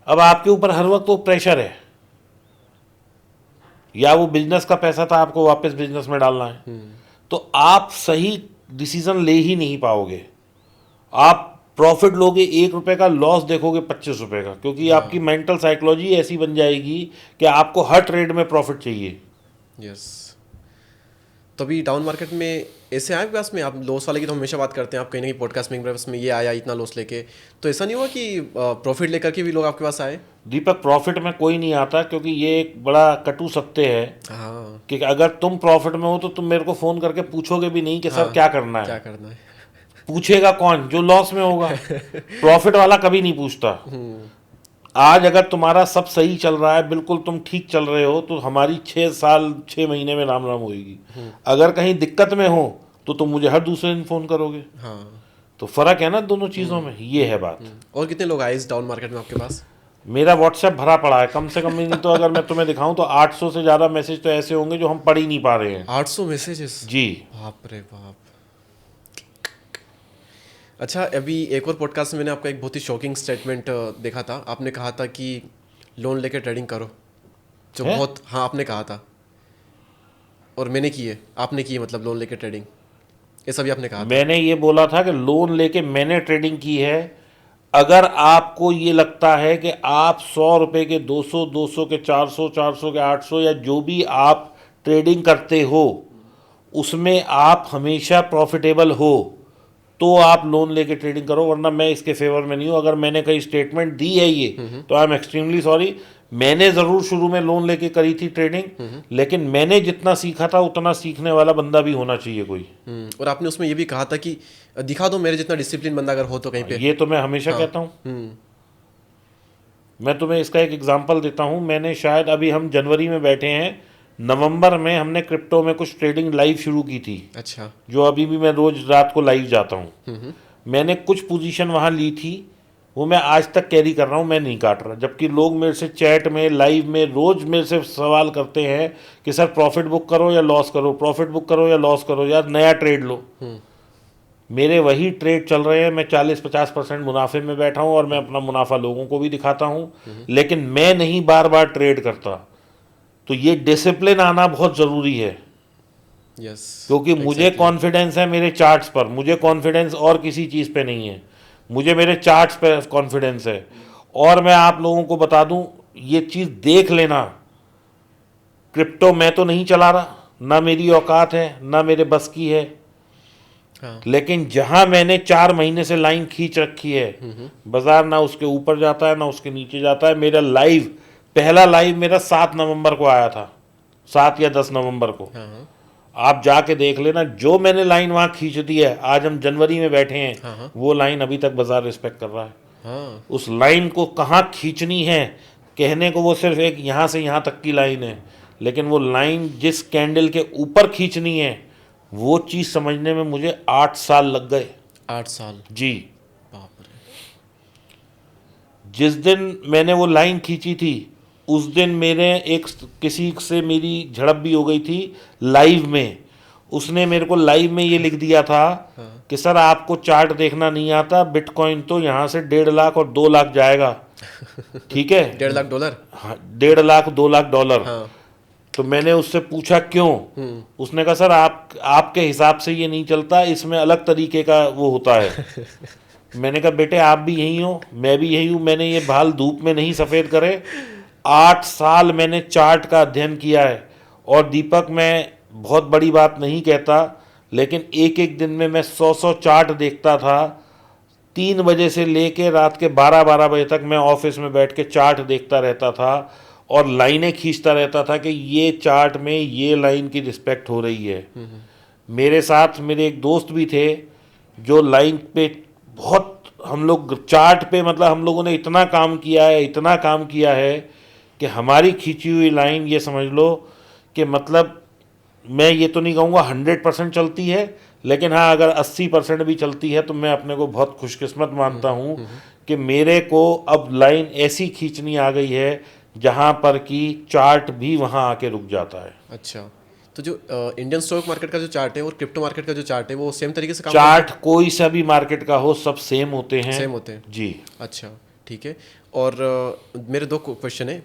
अब आपके ऊपर हर वक्त वो प्रेशर है, या वो बिजनेस का पैसा था आपको वापस बिजनेस में डालना है, तो आप सही डिसीजन ले ही नहीं पाओगे। आप प्रॉफिट लोगे 1 रुपए का, लॉस देखोगे 25 रुपए का, क्योंकि आपकी मेंटल साइकोलॉजी ऐसी बन जाएगी कि आपको हर ट्रेड में प्रॉफिट चाहिए। यस। तो अभी डाउन मार्केट में ऐसे आए पास में, आप लॉस वाले की तो हमेशा बात करते हैं, आप कहीं ना कहीं पॉडकास्टिंग में ये आया इतना लॉस लेके, तो ऐसा नहीं हुआ कि प्रॉफिट लेकर के भी लोग आपके पास आए? दीपक, प्रॉफिट में कोई नहीं आता, क्योंकि ये एक बड़ा कटु सत्य है हाँ, कि अगर तुम प्रॉफिट में हो तो तुम मेरे को फोन करके पूछोगे भी नहीं कि सर क्या करना है। क्या करना है? पूछेगा कौन? जो लॉस में होगा। प्रॉफिट वाला कभी नहीं पूछता। आज अगर तुम्हारा सब सही चल रहा है, बिल्कुल तुम ठीक चल रहे हो, तो हमारी 6 साल 6 महीने में राम राम होगी। अगर कहीं दिक्कत में हो तो तुम मुझे हर दूसरे दिन फोन करोगे। हाँ, तो फर्क है ना दोनों चीजों में, ये है बात। और कितने लोग आए इस डाउन मार्केट में आपके पास? मेरा व्हाट्सएप भरा पड़ा है, कम से कम नहीं तो अगर मैं तुम्हें दिखाऊं तो 800 से ज्यादा मैसेज तो ऐसे होंगे जो हम पढ़ ही नहीं पा रहे हैं। 800 मैसेजेस? जी। बाप रे बाप। अच्छा, अभी एक और पॉडकास्ट में मैंने आपका एक बहुत ही शॉकिंग स्टेटमेंट देखा था। आपने कहा था कि लोन लेके ट्रेडिंग करो, जो है? बहुत, हाँ आपने कहा था, और मैंने की है, आपने की है, मतलब लोन लेके ट्रेडिंग, ये सभी आपने कहा था। मैंने ये बोला था कि लोन लेके मैंने ट्रेडिंग की है। अगर आपको ये लगता है कि आप 100 रुपए के 200, 200 के 400, 400 के 800 या जो भी आप ट्रेडिंग करते हो उसमें आप हमेशा प्रॉफिटेबल हो, तो आप लोन लेके ट्रेडिंग करो, वरना मैं इसके फेवर में नहीं हूँ। अगर मैंने कहीं स्टेटमेंट दी है ये, तो आई एम एक्सट्रीमली सॉरी। मैंने ज़रूर शुरू में लोन लेके करी थी ट्रेडिंग, लेकिन मैंने जितना सीखा था उतना सीखने वाला बंदा भी होना चाहिए कोई। और आपने उसमें ये भी कहा था कि दिखा दो मेरे जितना डिसिप्लिन बंदा अगर हो तो कहीं पे। ये तो मैं हमेशा कहता हूँ। मैं तुम्हें इसका एक एग्जांपल देता हूँ। मैंने शायद, अभी हम जनवरी में बैठे हैं, नवंबर में हमने क्रिप्टो में कुछ ट्रेडिंग लाइव शुरू की थी। अच्छा। जो अभी भी मैं रोज रात को लाइव जाता हूँ। मैंने कुछ पोजीशन वहाँ ली थी, वो मैं आज तक कैरी कर रहा हूँ, मैं नहीं काट रहा। जबकि लोग मेरे से चैट में, लाइव में रोज मेरे से सवाल करते हैं कि सर प्रॉफिट बुक करो या लॉस करो, प्रॉफिट बुक करो या लॉस करो, यार नया ट्रेड लो। मेरे वही ट्रेड चल रहे हैं, मैं 40-50% मुनाफे में बैठा हूँ और मैं अपना मुनाफा लोगों को भी दिखाता हूँ, लेकिन मैं नहीं बार बार ट्रेड करता। तो ये डिसिप्लिन आना बहुत ज़रूरी है। यस, क्योंकि मुझे कॉन्फिडेंस है मेरे चार्ट्स पर, मुझे कॉन्फिडेंस और किसी चीज़ पे नहीं है, मुझे मेरे चार्ट्स पे कॉन्फिडेंस है। और मैं आप लोगों को बता दूं, ये चीज़ देख लेना, क्रिप्टो मैं तो नहीं चला रहा, ना मेरी औकात है, ना मेरे बस की है। हाँ। लेकिन जहां मैंने 4 महीने से लाइन खींच रखी है, बाजार ना उसके ऊपर जाता है ना उसके नीचे जाता है। मेरा लाइव, पहला लाइव मेरा 7 नवंबर को आया था, 7 या 10 नवंबर को। हाँ। आप जाके देख लेना, जो मैंने लाइन वहां खींच दी है, आज हम जनवरी में बैठे हैं, हाँ। वो लाइन अभी तक बाजार रिस्पेक्ट कर रहा है। हाँ। उस लाइन को कहाँ खींचनी है कहने को वो सिर्फ एक यहाँ से यहाँ तक की लाइन है, लेकिन वो लाइन जिस कैंडल के ऊपर खींचनी है, वो चीज़ समझने में मुझे 8 साल लग गए। 8 साल? जी। बाप रे। जिस दिन मैंने वो लाइन खींची थी, उस दिन मेरे एक किसी से मेरी झड़प भी हो गई थी लाइव में। उसने मेरे को लाइव में ये लिख दिया था कि सर आपको चार्ट देखना नहीं आता, बिटकॉइन तो यहाँ से 1.5 लाख और 2 लाख जाएगा। ठीक है, $1.5 लाख? हाँ, 1.5 लाख 2 लाख डॉलर। हाँ। तो मैंने उससे पूछा क्यों? उसने कहा सर आपके हिसाब से ये नहीं चलता, इसमें अलग तरीके का वो होता है। मैंने कहा बेटे आप भी यही हो, मैं भी यही हूँ, मैंने ये भाल धूप में नहीं सफ़ेद करे। 8 साल मैंने चार्ट का अध्ययन किया है। और दीपक, मैं बहुत बड़ी बात नहीं कहता, लेकिन एक एक दिन में मैं 100 चार्ट देखता था। 3 बजे से लेके रात के 12 बजे तक मैं ऑफिस में बैठ के चार्ट देखता रहता था और लाइनें खींचता रहता था कि ये चार्ट में ये लाइन की रिस्पेक्ट हो रही है। मेरे साथ मेरे एक दोस्त भी थे जो लाइन पे बहुत, हम लोग चार्ट पे, मतलब हम लोगों ने इतना काम किया है, इतना काम किया है कि हमारी खींची हुई लाइन ये समझ लो कि मतलब मैं ये तो नहीं कहूँगा 100% चलती है, लेकिन हाँ अगर 80% भी चलती है तो मैं अपने को बहुत खुशकिस्मत मानता हूँ कि मेरे को अब लाइन ऐसी खींचनी आ गई है जहाँ पर कि चार्ट भी वहाँ आके रुक जाता है। अच्छा, तो जो इंडियन स्टॉक मार्केट का जो चार्ट है और क्रिप्टो मार्केट का जो चार्ट है वो सेम तरीके से काम चार्ट कोई सा भी मार्केट का हो सब सेम होते हैं। सेम होते हैं जी। अच्छा, ठीक है। और मेरे दो क्वेश्चन है।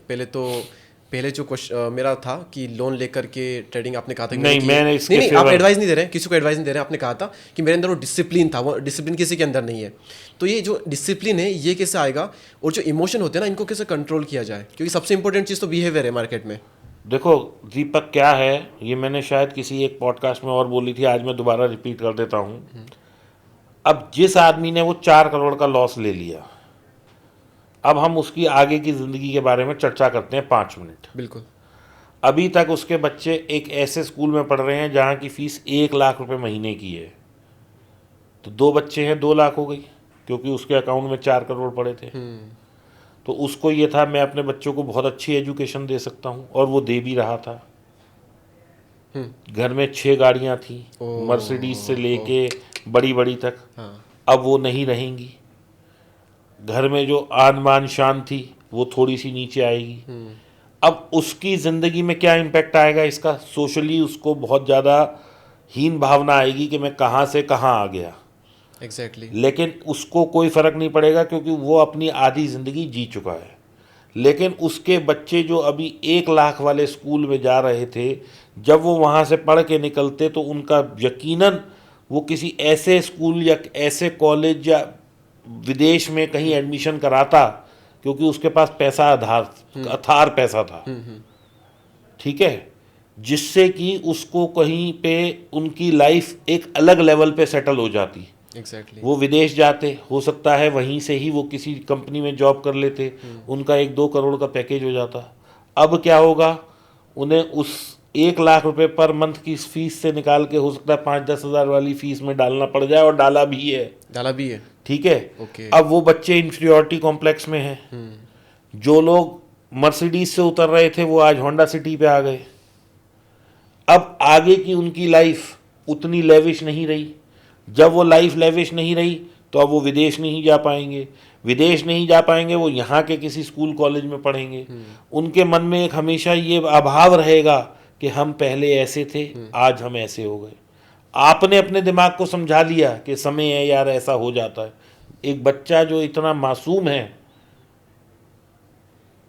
पहले जो क्वेश्चन मेरा था कि लोन लेकर के ट्रेडिंग आपने कहा था कि नहीं, मैंने इसके नहीं, आप फेवर एडवाइस नहीं दे रहे हैं, किसी को एडवाइस नहीं दे रहे हैं। आपने कहा था कि मेरे अंदर वो डिसिप्लिन था, वो डिसिप्लिन किसी के अंदर नहीं है। तो ये जो डिसिप्लिन है ये कैसे आएगा, और जो इमोशन होते हैं ना इनको कैसे कंट्रोल किया जाए, क्योंकि सबसे इंपॉर्टेंट चीज़ तो बिहेवियर है मार्केट में। देखो दीपक क्या है, ये मैंने शायद किसी एक पॉडकास्ट में और बोली थी, आज मैं दोबारा रिपीट कर देता हूँ। अब जिस आदमी ने वो 4 करोड़ का लॉस ले लिया, अब हम उसकी आगे की ज़िंदगी के बारे में चर्चा करते हैं 5 मिनट। बिल्कुल। अभी तक उसके बच्चे एक ऐसे स्कूल में पढ़ रहे हैं जहाँ की फ़ीस 1 लाख रुपए महीने की है, तो 2 बच्चे हैं 2 लाख हो गई, क्योंकि उसके अकाउंट में 4 करोड़ पड़े थे। तो उसको ये था मैं अपने बच्चों को बहुत अच्छी एजुकेशन दे सकता हूँ, और वो दे भी रहा था। घर में 6 गाड़ियाँ थी, मर्सिडीज से लेके बड़ी बड़ी तक। हाँ। अब वो नहीं रहेंगी। घर में जो आन मान शान थी वो थोड़ी सी नीचे आएगी। अब उसकी ज़िंदगी में क्या इम्पैक्ट आएगा इसका, सोशली उसको बहुत ज़्यादा हीन भावना आएगी कि मैं कहाँ से कहाँ आ गया। एग्जैक्टली। लेकिन उसको कोई फ़र्क नहीं पड़ेगा, क्योंकि वो अपनी आधी ज़िंदगी जी चुका है। लेकिन उसके बच्चे जो अभी 1 लाख वाले स्कूल में जा रहे थे, जब वो वहाँ से पढ़ के निकलते तो उनका यकीनन वो किसी ऐसे स्कूल या ऐसे कॉलेज या विदेश में कहीं एडमिशन कराता, क्योंकि उसके पास पैसा अथार पैसा था। ठीक है, जिससे कि उसको कहीं पे उनकी लाइफ एक अलग लेवल पे सेटल हो जाती। एग्जैक्टली। वो विदेश जाते, हो सकता है वहीं से ही वो किसी कंपनी में जॉब कर लेते, उनका 1-2 करोड़ का पैकेज हो जाता। अब क्या होगा, उन्हें उस 1 लाख रुपए पर मंथ की फीस से निकाल के हो सकता है 5-10 हज़ार वाली फीस में डालना पड़ जाए, और डाला भी है। ठीक है। ओके। अब वो बच्चे इंफीरियरिटी कॉम्प्लेक्स में हैं। जो लोग मर्सिडीज से उतर रहे थे वो आज होंडा सिटी पे आ गए। अब आगे की उनकी लाइफ उतनी लेविश नहीं रही। जब वो लाइफ लेविश नहीं रही तो अब वो विदेश नहीं जा पाएंगे, वो यहाँ के किसी स्कूल कॉलेज में पढ़ेंगे। उनके मन में एक हमेशा ये अभाव रहेगा कि हम पहले ऐसे थे, आज हम ऐसे हो गए। आपने अपने दिमाग को समझा लिया कि समय है यार, ऐसा हो जाता है। एक बच्चा जो इतना मासूम है,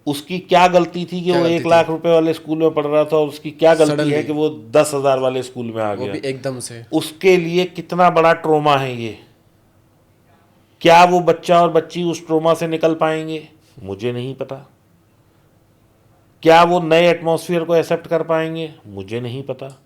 उसकी क्या गलती थी कि वो 1 लाख रुपए वाले स्कूल में पढ़ रहा था, और उसकी क्या गलती है कि वो 10,000 वाले स्कूल में आ गया, वो भी एकदम से। उसके लिए कितना बड़ा ट्रॉमा है ये। क्या वो बच्चा और बच्ची उस ट्रॉमा से निकल पाएंगे, मुझे नहीं पता। क्या वो नए एटमॉस्फेयर को एक्सेप्ट कर पाएंगे, मुझे नहीं पता।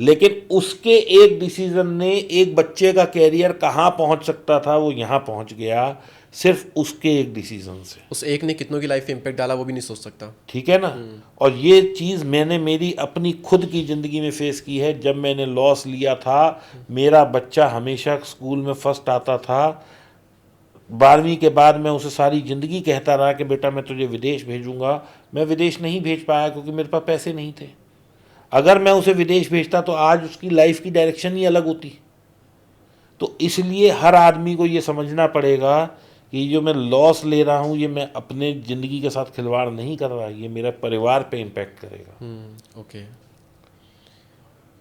लेकिन उसके एक डिसीजन ने एक बच्चे का कैरियर कहाँ पहुँच सकता था वो यहाँ पहुँच गया, सिर्फ उसके एक डिसीजन से। उस एक ने कितनों की लाइफ पे इम्पैक्ट डाला वो भी नहीं सोच सकता। ठीक है ना। और ये चीज़ मैंने मेरी अपनी खुद की ज़िंदगी में फेस की है। जब मैंने लॉस लिया था, मेरा बच्चा हमेशा स्कूल में फर्स्ट आता था। 12वीं के बाद मैं उसे सारी ज़िंदगी कहता रहा कि बेटा मैं तुझे विदेश भेजूंगा। मैं विदेश नहीं भेज पाया क्योंकि मेरे पास पैसे नहीं थे। अगर मैं उसे विदेश भेजता तो आज उसकी लाइफ की डायरेक्शन ही अलग होती। तो इसलिए हर आदमी को ये समझना पड़ेगा कि जो मैं लॉस ले रहा हूँ ये मैं अपने ज़िंदगी के साथ खिलवाड़ नहीं कर रहा, ये मेरे परिवार पे इम्पैक्ट करेगा। ओके।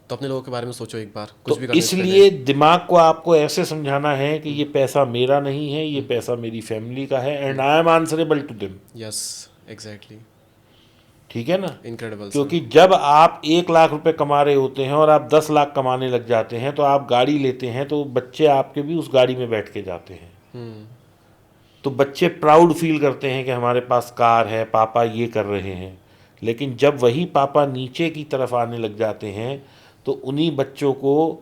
तो अपने लोगों के बारे में सोचो एक बार, कुछ भी तो करने से इसलिए दिमाग को आपको ऐसे समझाना है कि ये पैसा मेरा नहीं है, ये पैसा मेरी फैमिली का है, and I am answerable to them. Yes, exactly. ठीक है ना। इनक्रेडिबल। क्योंकि जब आप 1 लाख रुपए कमा रहे होते हैं और आप 10 लाख कमाने लग जाते हैं, तो आप गाड़ी लेते हैं तो बच्चे आपके भी उस गाड़ी में बैठ के जाते हैं। तो बच्चे प्राउड फील करते हैं कि हमारे पास कार है, पापा ये कर रहे हैं। लेकिन जब वही पापा नीचे की तरफ आने लग जाते हैं तो उन्हीं बच्चों को,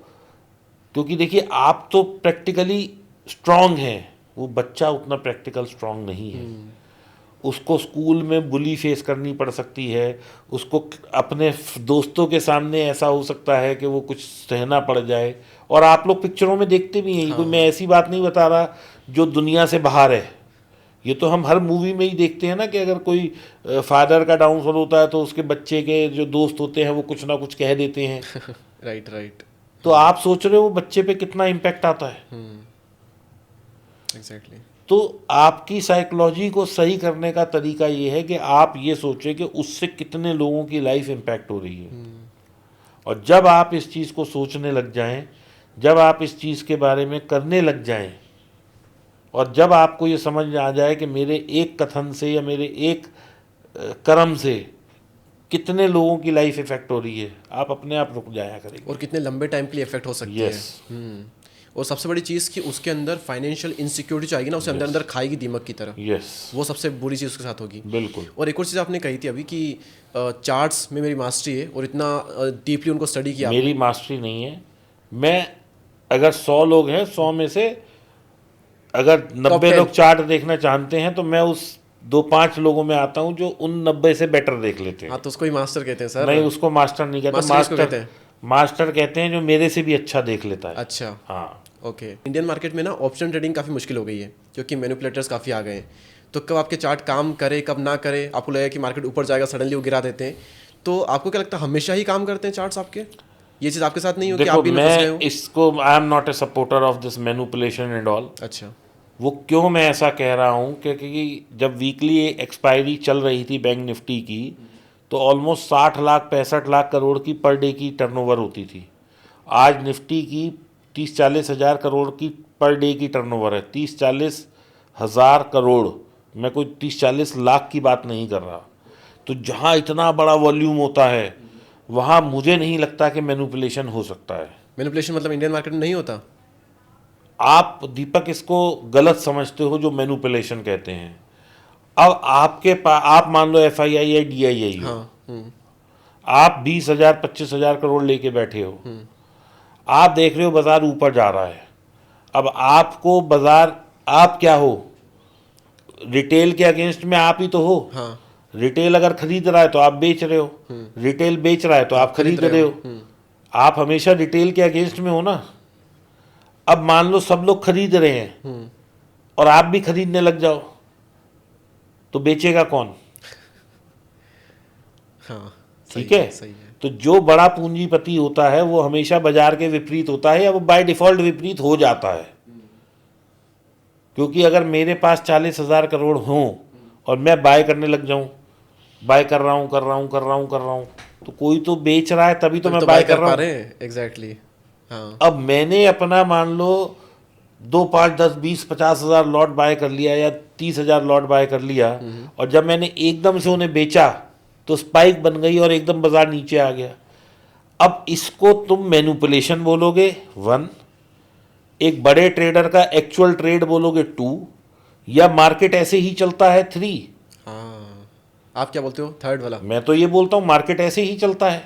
क्योंकि देखिए आप तो प्रैक्टिकली स्ट्रांग हैं, वो बच्चा उतना प्रैक्टिकल स्ट्रांग नहीं है। उसको स्कूल में बुली फेस करनी पड़ सकती है, उसको अपने दोस्तों के सामने ऐसा हो सकता है कि वो कुछ सहना पड़ जाए। और आप लोग पिक्चरों में देखते भी हैं, कोई मैं ऐसी बात नहीं बता रहा जो दुनिया से बाहर है। ये तो हम हर मूवी में ही देखते हैं ना कि अगर कोई फादर का डाउनफॉल होता है तो उसके बच्चे के जो दोस्त होते हैं वो कुछ ना कुछ कह देते हैं। Right right. तो आप सोच रहे हो वो बच्चे पे कितना इम्पैक्ट आता है। एग्जैक्टली। तो आपकी साइकोलॉजी को सही करने का तरीका ये है कि आप ये सोचें कि उससे कितने लोगों की लाइफ इम्पैक्ट हो रही है। और जब आप इस चीज़ को सोचने लग जाएं, जब आप इस चीज़ के बारे में करने लग जाएं, और जब आपको ये समझ में आ जाए कि मेरे एक कथन से या मेरे एक कर्म से कितने लोगों की लाइफ इफेक्ट हो रही है, आप अपने आप रुक जाया करेंगे। और कितने लंबे टाइम के लिए इफेक्ट हो सकती Yes. है। और सबसे बड़ी चीज़ कि उसके अंदर फाइनेंशियल इनसिक्योरिटी जो आएगी ना, उसे अंदर अंदर खाएगी दीमक की तरह। यस, वो सबसे बुरी चीज़ उसके साथ होगी। बिल्कुल। और एक और चीज़ आपने कही थी अभी कि चार्ट्स में मेरी मास्टरी है और इतना डीपली उनको स्टडी किया। मेरी मास्टरी नहीं है। मैं अगर 100 लोग हैं, 100 में से अगर 90 लोग चार्ट देखना चाहते हैं तो मैं उस 2-5 लोगों में आता हूं जो उन 90 से बेटर देख लेते हैं। हाँ, तो उसको ही मास्टर कहते हैं सर। नहीं, उसको मास्टर नहीं कहते। मास्टर किसको कहते हैं? मास्टर कहते हैं जो मेरे से भी अच्छा देख लेता है। अच्छा, हाँ। ओके। इंडियन मार्केट में ना ऑप्शन ट्रेडिंग काफ़ी मुश्किल हो गई है क्योंकि मैनिपुलेटर्स काफ़ी आ गए हैं। तो कब आपके चार्ट काम करे कब ना करे, आपको लगेगा कि मार्केट ऊपर जाएगा, सडनली वो गिरा देते हैं। तो आपको क्या लगता है हमेशा ही काम करते हैं चार्ट्स आपके? ये चीज़ आपके साथ नहीं हो कि आप देखो, भी इनमें फंस गए हो? मैं इसको I am not a supporter of this manipulation and all. अच्छा। वो क्यों मैं ऐसा कह रहा हूँ क्योंकि जब वीकली एक्सपायरी चल रही थी बैंक निफ्टी की, तो ऑलमोस्ट 60 लाख 65 लाख करोड़ की पर डे की टर्नओवर होती थी। आज निफ्टी की 30-40 हज़ार करोड़ की पर डे की टर्नओवर है। 30-40 हज़ार करोड़, मैं कोई 30-40 लाख की बात नहीं कर रहा। तो जहाँ इतना बड़ा वॉल्यूम होता है वहाँ मुझे नहीं लगता कि मैनिपुलेशन हो सकता है। मैनिपुलेशन मतलब इंडियन मार्केट में नहीं होता? आप दीपक इसको गलत समझते हो जो मैनिपुलेशन कहते हैं। अब आपके पास, आप मान लो FII या DII हो। हाँ। आप 20,000 25,000 करोड़ लेके बैठे हो। आप देख रहे हो बाजार ऊपर जा रहा है। अब आपको बाजार, आप क्या हो, रिटेल के अगेंस्ट में आप ही तो हो। हाँ। रिटेल अगर खरीद रहा है तो आप बेच रहे हो, रिटेल बेच रहा है तो आप खरीद रहे हो। आप हमेशा रिटेल के अगेंस्ट में हो ना। अब मान लो सब लोग खरीद रहे हैं और आप भी खरीदने लग जाओ, तो बेचेगा कौन? हाँ, ठीक है। सही है। तो जो बड़ा पूंजीपति होता है वो हमेशा बाजार के विपरीत होता है, या वो बाय डिफॉल्ट विपरीत हो जाता है। क्योंकि अगर मेरे पास 40,000 करोड़ हों और मैं बाय करने लग जाऊं, बाय कर रहा हूं, तो कोई तो बेच रहा है तभी तो मैं बाय कर रहा हूं। एग्जैक्टली। हाँ। अब मैंने अपना मान लो 2, 5, 10, 20, 50 हज़ार लॉट बाय कर लिया या 30,000 लॉट बाय कर लिया, और जब मैंने एकदम से उन्हें बेचा तो स्पाइक बन गई और एकदम बाजार नीचे आ गया। अब इसको तुम मैनिपुलेशन बोलोगे 1, एक बड़े ट्रेडर का एक्चुअल ट्रेड बोलोगे 2, या मार्केट ऐसे ही चलता है 3। हाँ, आप क्या बोलते हो थर्ड वाला? मैं तो ये बोलता हूँ मार्केट ऐसे ही चलता है।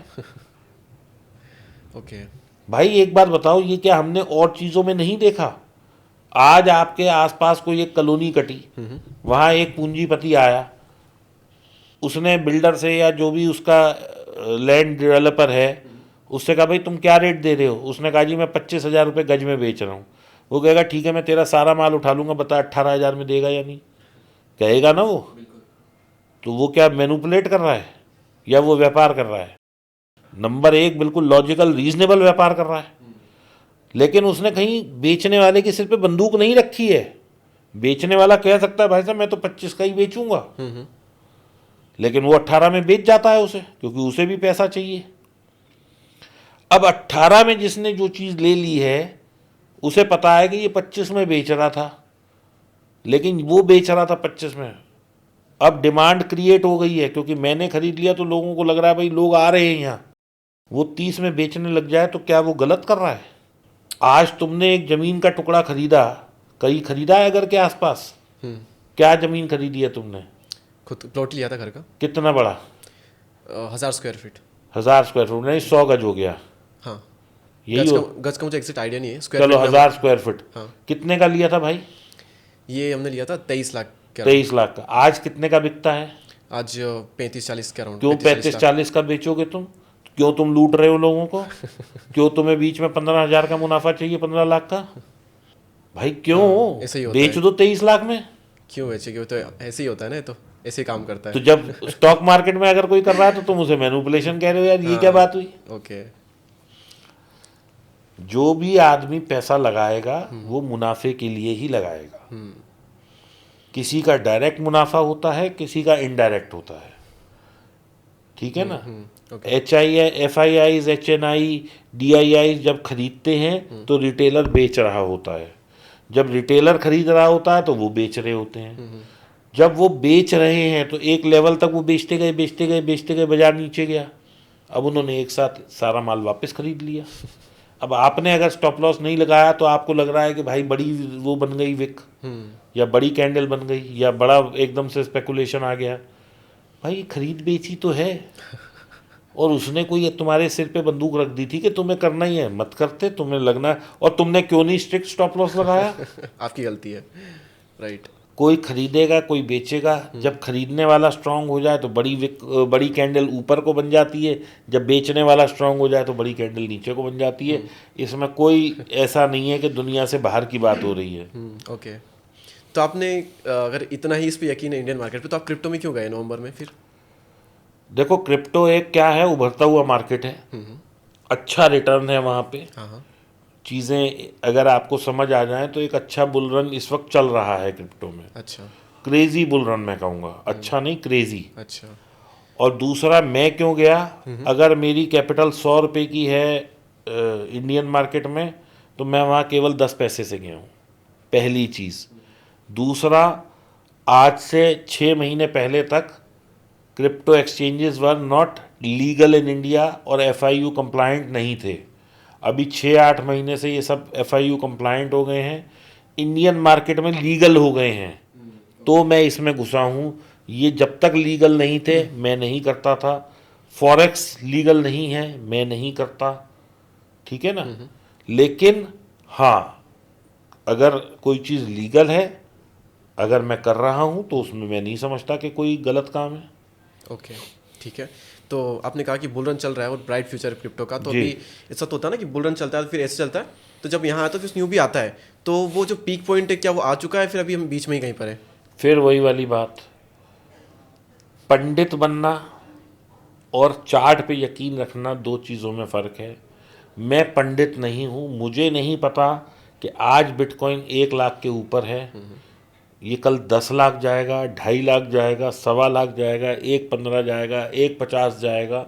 ओके। भाई एक बात बताओ, ये क्या हमने और चीज़ों में नहीं देखा? आज आपके आसपास कोई एक कॉलोनी कटी, वहाँ एक पूंजीपति आया, उसने बिल्डर से या जो भी उसका लैंड डेवलपर है उससे कहा भाई तुम क्या रेट दे रहे हो? उसने कहा जी मैं 25,000 रुपये गज में बेच रहा हूँ। वो कहेगा ठीक है मैं तेरा सारा माल उठा लूँगा, बता 18,000 में देगा या नहीं? कहेगा ना वो। तो वो क्या मैनिपुलेट कर रहा है या वो व्यापार कर रहा है? नंबर 1 बिल्कुल लॉजिकल रीजनेबल व्यापार कर रहा है। लेकिन उसने कहीं बेचने वाले के सिर पे बंदूक नहीं रखी है। बेचने वाला कह सकता है भाई साहब मैं तो 25 का ही बेचूंगा, लेकिन वो 18 में बेच जाता है उसे, क्योंकि उसे भी पैसा चाहिए। अब 18 में जिसने जो चीज़ ले ली है उसे पता है कि ये 25 में बेच रहा था, लेकिन वो बेच रहा था 25 में। अब डिमांड क्रिएट हो गई है क्योंकि मैंने खरीद लिया, तो लोगों को लग रहा है भाई लोग आ रहे हैं यहाँ, वो 30 में बेचने लग जाए तो क्या वो गलत कर रहा है? आज तुमने एक ज़मीन का टुकड़ा खरीदा, कहीं खरीदा है घर के आसपास? क्या ज़मीन खरीदी है तुमने? खुद प्लॉट लिया था घर का। कितना बड़ा? 1000 स्क्वायर फीट। 1000 स्क्वायर फीट नहीं, 100 गज हो गया। हाँ, यही हो। गज का मुझे एग्जैक्ट आइडिया नहीं है। स्क्वायर चलो फीट 1000 स्क्वायर फीट। हाँ। कितने का लिया था भाई? ये हमने लिया था 23 लाख के 23 लाख का। आज कितने का बिकता है? आज 35-40 के अराउंड। क्यों 35-40 का बेचोगे तुम? क्यों तुम लूट रहे हो लोगों को? क्यों तुम्हें बीच में 15,000 का मुनाफा चाहिए 15 लाख का? भाई क्यों? ऐसे ही होता बेच है। दो 23 लाख में। क्यों बेचेगी, वो तो ऐसे ही होता है ना, ये तो ऐसे ही काम करता तो है। जब स्टॉक मार्केट में अगर कोई कर रहा है तो तुम उसे मैनिपुलेशन कह रहे हो यार, ये क्या बात हुई। ओके। जो भी आदमी पैसा लगाएगा वो मुनाफे के लिए ही लगाएगा। किसी का डायरेक्ट मुनाफा होता है, किसी का इनडायरेक्ट होता है, ठीक है ना। ओके। FII HNI DII जब खरीदते हैं तो रिटेलर बेच रहा होता है, जब रिटेलर खरीद रहा होता है तो वो बेच रहे होते हैं। जब वो बेच रहे हैं तो एक लेवल तक वो बेचते गए बेचते गए बेचते गए, बाजार नीचे गया, अब उन्होंने एक साथ सारा माल वापस खरीद लिया। अब आपने अगर स्टॉप लॉस नहीं लगाया तो आपको लग रहा है कि भाई बड़ी वो बन गई विक, या बड़ी कैंडल बन गई, या बड़ा एकदम से स्पेकुलेशन आ गया। भाई खरीद बेची तो है, और उसने कोई तुम्हारे सिर पे बंदूक रख दी थी कि तुम्हें करना ही है, मत करते, तुम्हें लगना है, और तुमने क्यों नहीं स्ट्रिक्ट स्टॉप लॉस लगाया। आपकी गलती है, राइट। कोई खरीदेगा कोई बेचेगा, जब खरीदने वाला स्ट्रांग हो जाए तो बड़ी कैंडल ऊपर को बन जाती है, जब बेचने वाला स्ट्रांग हो जाए तो बड़ी कैंडल नीचे को बन जाती है। इसमें कोई ऐसा नहीं है कि दुनिया से बाहर की बात हो रही है। ओके। तो आपने अगर इतना ही इस पे यकीन है इंडियन मार्केट पे, तो आप क्रिप्टो में क्यों गए नवंबर में फिर? देखो क्रिप्टो एक क्या है, उभरता हुआ मार्केट है, अच्छा रिटर्न है वहाँ पे, हाँ। चीज़ें अगर आपको समझ आ जाए तो एक अच्छा बुल रन इस वक्त चल रहा है क्रिप्टो में। अच्छा। क्रेजी बुल रन मैं कहूँगा, अच्छा नहीं क्रेजी। अच्छा। और दूसरा मैं क्यों गया, अगर मेरी कैपिटल 100 रुपये की है इंडियन मार्केट में, तो मैं वहाँ केवल 10 पैसे से गया हूँ, पहली चीज़। दूसरा, आज से 6 महीने पहले तक crypto exchanges were not legal in India और FIU कंप्लाइंट नहीं थे। अभी 6-8 महीने से ये सब FIU कंप्लाइंट हो गए हैं, इंडियन मार्केट में लीगल हो गए हैं, तो मैं इसमें घुसा हूँ। ये जब तक लीगल नहीं थे मैं नहीं करता था। फॉरेक्स लीगल नहीं है, मैं नहीं करता, ठीक है ना। लेकिन हाँ, अगर कोई चीज़ लीगल है, अगर मैं कर रहा हूँ तो उसमें मैं नहीं समझता कि कोई गलत काम है। ओके, ठीक है। तो आपने कहा कि बुल रन चल रहा है और ब्राइट फ्यूचर क्रिप्टो का, तो जी। अभी ऐसा तो होता है ना कि बुल रन चलता है तो फिर ऐसे चलता है, तो जब यहाँ आता है तो न्यू भी आता है, तो वो जो पीक पॉइंट है क्या वो आ चुका है, फिर अभी हम बीच में ही कहीं पर है? फिर वही वाली बात, पंडित बनना और चार्ट पे यकीन रखना, दो चीज़ों में फ़र्क है। मैं पंडित नहीं हूँ, मुझे नहीं पता कि आज बिटकॉइन 1 लाख के ऊपर है, ये कल 10 लाख जाएगा, 2.5 लाख जाएगा, 1.25 लाख जाएगा, 1.15 जाएगा, 1.50 जाएगा।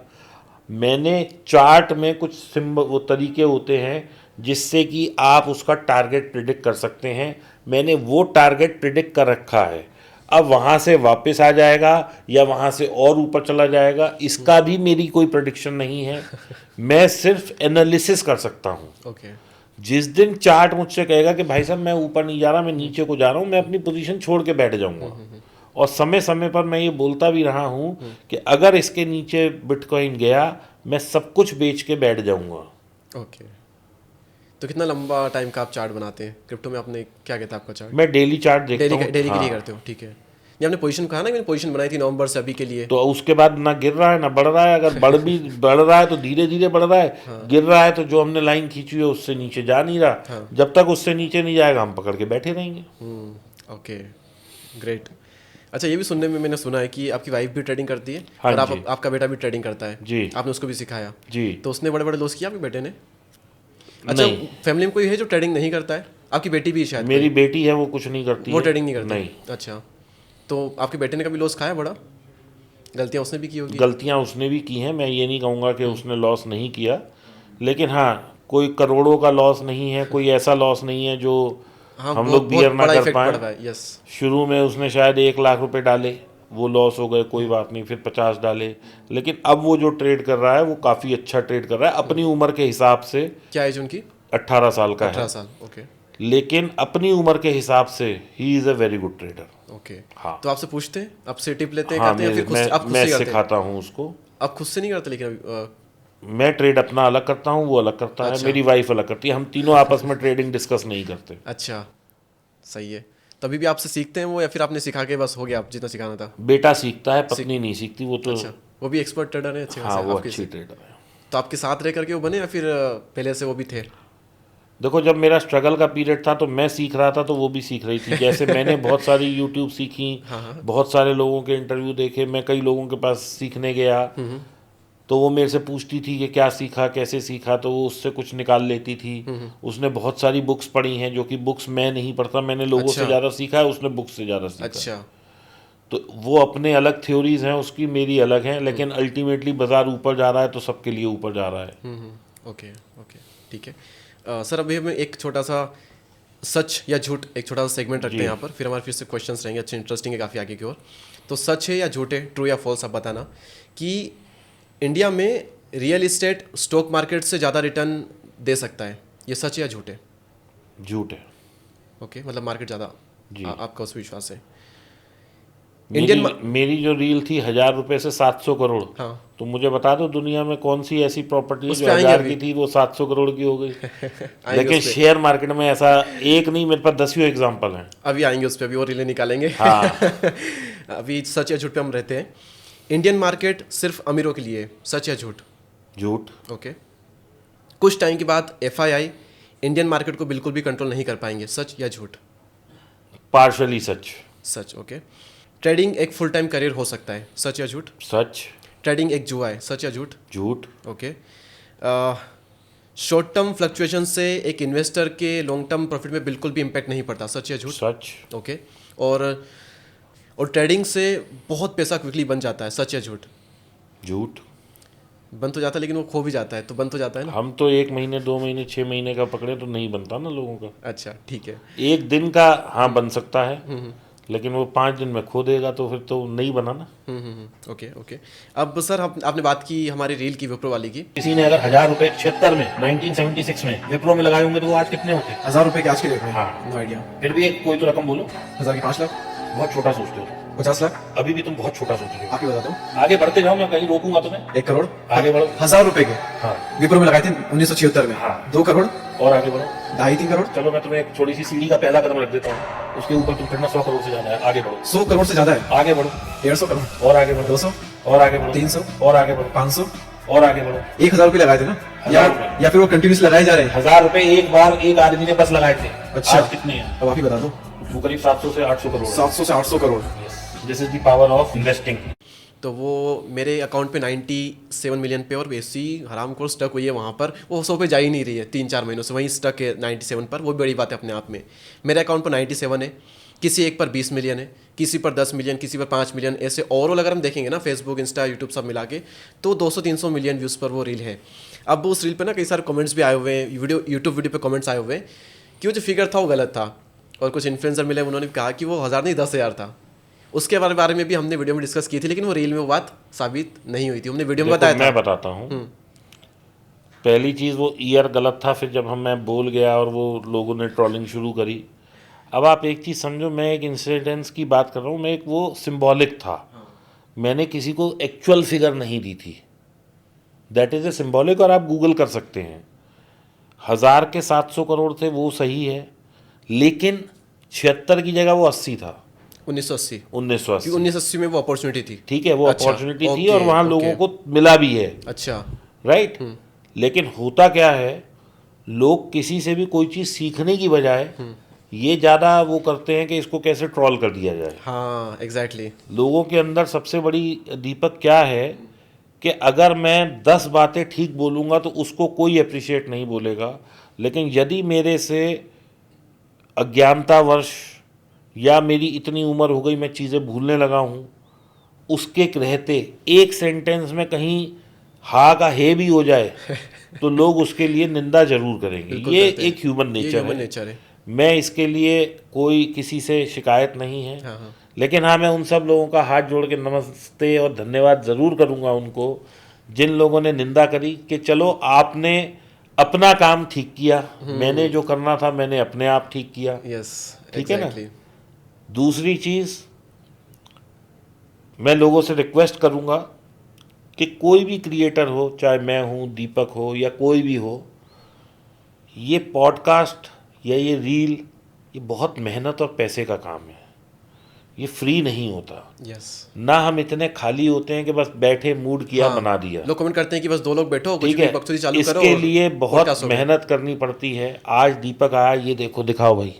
मैंने चार्ट में कुछ सिंबल, वो तरीके होते हैं जिससे कि आप उसका टारगेट प्रिडिक्ट कर सकते हैं। मैंने वो टारगेट प्रिडिक्ट कर रखा है। अब वहाँ से वापस आ जाएगा या वहाँ से और ऊपर चला जाएगा, इसका भी मेरी कोई प्रेडिक्शन नहीं है। मैं सिर्फ एनालिसिस कर सकता हूँ। ओके। जिस दिन चार्ट मुझसे कहेगा कि भाई साहब मैं ऊपर नहीं जा रहा, मैं नीचे को जा रहा हूँ, मैं अपनी पोजीशन छोड़ के बैठ जाऊँगा। और समय समय पर मैं ये बोलता भी रहा हूँ कि अगर इसके नीचे बिटकॉइन गया, मैं सब कुछ बेच के बैठ जाऊँगा। ओके। तो कितना लंबा टाइम का आप चार्ट बनाते हैं क्रिप्टो में? आपने क्या कहता है आपका चार्ट? मैं डेली चार्ट देखता हूँ। डेली के लिए करते हो, ठीक है। ये आपने पोजीशन कहा ना, मैंने पोजीशन बनाई थी नवंबर से अभी के लिए, तो उसके बाद ना गिर रहा है ना बढ़ रहा है। अगर बढ़ रहा है तो धीरे धीरे बढ़ रहा है, गिर रहा है तो जो हमने लाइन खींची है उससे नीचे जा नहीं रहा। जब तक उससे नीचे नहीं जाएगा हम पकड़ के बैठे रहेंगे। Okay, great. अच्छा, ये भी सुनने में मैंने सुना है कि आपकी वाइफ भी ट्रेडिंग करती है, हाँ और जी। आपका बेटा भी ट्रेडिंग करता है जी। आपने उसको भी सिखाया जी। तो उसने बड़े बड़े लॉस किया आपके बेटे ने? अच्छा, फैमिली में कोई है जो ट्रेडिंग नहीं करता है? आपकी बेटी भी शायद? मेरी बेटी है, वो कुछ नहीं करती, वो ट्रेडिंग नहीं करती? नहीं। अच्छा, तो आपके बेटे ने कभी लॉस खाया बड़ा? गलतियाँ उसने भी की होगी? गलतियां उसने भी की हैं, मैं ये नहीं कहूँगा कि उसने लॉस नहीं किया, लेकिन हाँ, कोई करोड़ों का लॉस नहीं है, कोई ऐसा लॉस नहीं है जो हम लोग बियर ना कर पाए। यस। शुरू में उसने शायद 1 लाख रुपए डाले, वो लॉस हो गए, कोई बात नहीं, फिर 50 डाले, लेकिन अब वो जो ट्रेड कर रहा है वो काफ़ी अच्छा ट्रेड कर रहा है अपनी उम्र के हिसाब से। क्या एज उनकी? 18 साल का 18 है, साल। ओके। लेकिन अपनी उम्र के हिसाब से he is a very good trader. Okay. हाँ। तो आपसे पूछते हैं, आपसे टिप लेते हैं, हाँ, करते हैं, फिर आप खुद मैं से करते हैं? सिखाता हूँ उसको। आप खुद से नहीं करते लेकिन अभी? मैं ट्रेड अपना अलग करता हूँ, वो अलग करता है, मेरी वाइफ अलग करती है, हम तीनों आपस में ट्रेडिंग डिस्कस नहीं करते। अच्छा, सही है। तभी भी आपसे सीखते हैं वो, या फिर आपने सिखा के बस हो गया आप जितना सिखाना था? बेटा सीखता है, पत्नी नहीं सीखती, वो तो। अच्छा, वो भी एक्सपर्ट ट्रेडर है अच्छे हाँ, खासे वो आपके अच्छी से? ट्रेडर है। तो आपके साथ रह करके वो बने, या फिर पहले से वो भी थे? देखो, जब मेरा स्ट्रगल का पीरियड था तो मैं सीख रहा था तो वो भी सीख रही थी। जैसे मैंने बहुत सारी यूट्यूब सीखी, बहुत सारे लोगों के इंटरव्यू देखे, मैं कई लोगों के पास सीखने गया, तो वो मेरे से पूछती थी कि क्या सीखा, कैसे सीखा, तो वो उससे कुछ निकाल लेती थी। उसने बहुत सारी बुक्स पढ़ी हैं, जो कि बुक्स मैं नहीं पढ़ता, मैंने लोगों से ज़्यादा सीखा है, उसने बुक्स से ज़्यादा सीखा। अच्छा। तो वो अपने अलग थ्योरीज हैं उसकी, मेरी अलग हैं, लेकिन अल्टीमेटली बाजार ऊपर जा रहा है तो सबके लिए ऊपर जा रहा है। ओके ओके, ठीक है। सर अभी हमें एक छोटा सा सच या झूठ, एक छोटा सा सेगमेंट रखते हैं यहाँ पर, फिर हमारे फिर से क्वेश्चंस रहेंगे, अच्छे इंटरेस्टिंग है काफ़ी आगे की ओर। तो सच है या झूठ है, ट्रू या फॉल्स, आप बताना कि इंडिया में रियल इस्टेट स्टॉक मार्केट से ज़्यादा रिटर्न दे सकता है, ये सच है या झूठ है? झूठ है। ओके, मतलब मार्केट ज़्यादा जी। आपका उस विश्वास है। मेरी जो रील थी 1,000 रुपए से 700 करोड़, हाँ, तो मुझे बता दो दुनिया में कौन सी ऐसी प्रॉपर्टी है उस जो पे आएंगे 1,000 अभी। की थी वो 700 करोड़ की हो गई। आएंगे लेकिन उस पे, शेयर मार्केट में ऐसा एक नहीं, मेरे पास 10 एग्जाम्पल हैं। अभी आएंगे उस पर, अभी और रीलें निकालेंगे। हाँ। अभी सच या झूठ पे हम रहते हैं। इंडियन मार्केट सिर्फ अमीरों के लिए है, सच या झूठ? झूठ। ओके। कुछ टाइम के बाद एफआईआई इंडियन मार्केट को बिल्कुल भी कंट्रोल नहीं कर पाएंगे, सच या झूठ? पार्शली सच। सच। ओके। ट्रेडिंग एक फुल टाइम करियर हो सकता है, सच या झूठ? सच। ट्रेडिंग एक जुआ है, सच या झूठ? झूठ। ओके। शॉर्ट टर्म फ्लक्चुएशन से एक इन्वेस्टर के लॉन्ग टर्म प्रॉफिट में बिल्कुल भी इम्पैक्ट नहीं पड़ता, सच या झूठ? सच। ओके। और ट्रेडिंग से बहुत पैसा क्विकली बन जाता है, सच या झूठ? झूठ। बन तो जाता है लेकिन वो खो भी जाता है, तो बन तो जाता है ना। हम तो 1 महीने 2 महीने 6 महीने का पकड़े तो नहीं बनता ना लोगों का। अच्छा, ठीक है। एक दिन का हाँ बन सकता है, लेकिन वो 5 दिन में खो देगा तो फिर तो नहीं बना ना। Okay okay. अब सर आपने बात की हमारी रील की, विप्रो वाली की। किसी ने अगर 1,000 रुपए 76 में 1976 में विप्रो में लगाए होंगे तो वो आज कितने होते? 1,000 रुपए के आज के डेट में? हाँ। No idea. फिर भी एक कोई तो रकम बोलो। 1,000 की 5 लाख, बहुत छोटा सोचते हो, 50 लाख, अभी भी तुम बहुत छोटा सोच रहे आप ही बता दो। हो। आगे बढ़ते जाओ, मैं कहीं रोकूंगा तुम्हें। 1 करोड़, आगे बढ़ो। 1,000 रुपए के हाँ। विप्रो में लगाए थे 1976 में। हाँ। 2 करोड़, और आगे बढ़ो। 2.5-3 करोड़, चलो मैं तुम्हें एक छोटी सी सीढ़ी का पहला कदम रख देता हूँ, उसके ऊपर तुम फिर 100 करोड़ से जाना है। आगे बढ़ो। 100 करोड़ से ज्यादा है। आगे बढ़ो। 150 करोड़, और आगे बढ़ो। 200, और आगे बढ़ो। 300, और आगे बढ़ो। 500, और आगे बढ़ो। 1,000 रुपए लगाए थे ना, 1,000 रुपए। या फिर वो कंटिन्यूस लगाए जा रहे हैं? 1,000 रुपए एक बार एक आदमी ने बस लगाए थे। अच्छा। आज कितने हैं? अब आप ही बता दो। वो करीब 700 से 800 करोड़। 700 से 800 crore. This is the power of investing. तो वो मेरे अकाउंट पे 97 मिलियन पे, और वैसी हरामखोर स्टक हुई है वहाँ पर, वो 100 पे जा ही नहीं रही है 3-4 महीनों से, वहीं स्टक है 97 पर। वो भी बड़ी बात है अपने आप में। मेरे अकाउंट पर 97 है, किसी एक पर 20 मिलियन है, किसी पर 10 मिलियन, किसी पर 5 मिलियन, ऐसे ओवरऑल अगर हम देखेंगे ना फेसबुक, इंस्टा, यूट्यूब सब मिला के, तो 200-300 मिलियन व्यूज़ पर वो रील है। अब उस रील पर ना कई सारे कमेंट्स भी आए हुए हैं, यूट्यूब वीडियो पे कमेंट्स आए हुए हैं कि वो जो फिगर था वो गलत था, और कुछ इन्फ्लुएंसर मिले, उन्होंने कहा कि वो 1,000 नहीं 10,000 था। उसके बारे में भी हमने वीडियो में डिस्कस की थी, लेकिन वो रील में वो बात साबित नहीं हुई थी, हमने वीडियो में देखो, बताया मैं था। बताता हूँ। पहली चीज़, वो ईयर गलत था, फिर जब मैं बोल गया और वो लोगों ने ट्रोलिंग शुरू करी। अब आप एक चीज़ समझो, मैं एक इंसिडेंस की बात कर रहा हूँ, मैं एक वो सिंबॉलिक था, मैंने किसी को एक्चुअल फिगर नहीं दी थी, दैट इज़ ए सिंबॉलिक, और आप गूगल कर सकते हैं। 1,000 के 700 करोड़ थे, वो सही है, लेकिन 76 की जगह वो 80 था। 1980, 1980। 1980 में वो अपॉर्चुनिटी थी। ठीक है, वो अच्छा, अपॉर्चुनिटी थी ओके, और वहाँ ओके। लोगों को मिला भी है, अच्छा। राइट। लेकिन होता क्या है, लोग किसी से भी कोई चीज़ सीखने की बजाय ये ज़्यादा वो करते हैं कि इसको कैसे ट्रोल कर दिया जाए। हाँ, एग्जैक्टली। लोगों के अंदर सबसे बड़ी दीपक क्या है कि अगर मैं 10 बातें ठीक बोलूँगा तो उसको कोई अप्रिशिएट नहीं बोलेगा, लेकिन यदि मेरे से अज्ञानतावश या मेरी इतनी उम्र हो गई मैं चीज़ें भूलने लगा हूँ, उसके रहते एक सेंटेंस में कहीं हा का हे भी हो जाए तो लोग उसके लिए निंदा जरूर करेंगे। ये एक ह्यूमन नेचर है। मैं इसके लिए कोई किसी से शिकायत नहीं है। हाँ। लेकिन हाँ, मैं उन सब लोगों का हाथ जोड़ के नमस्ते और धन्यवाद ज़रूर करूँगा उनको जिन लोगों ने निंदा करी कि चलो आपने अपना काम ठीक किया, मैंने जो करना था मैंने अपने आप ठीक किया। यस, ठीक है ना। दूसरी चीज़, मैं लोगों से रिक्वेस्ट करूँगा कि कोई भी क्रिएटर हो, चाहे मैं हूँ, दीपक हो या कोई भी हो, ये पॉडकास्ट या ये रील, ये बहुत मेहनत और पैसे का काम है। ये फ्री नहीं होता। यस, ना हम इतने खाली होते हैं कि बस बैठे मूड किया बना दिया। लोग कमेंट करते हैं कि बस 2 लोग बैठो, कुछ ठीक भी है, बकचोदी चालू करो इसके और लिए बहुत podcast हो गया। मेहनत करनी पड़ती है। आज दीपक आया, ये देखो, दिखाओ भाई,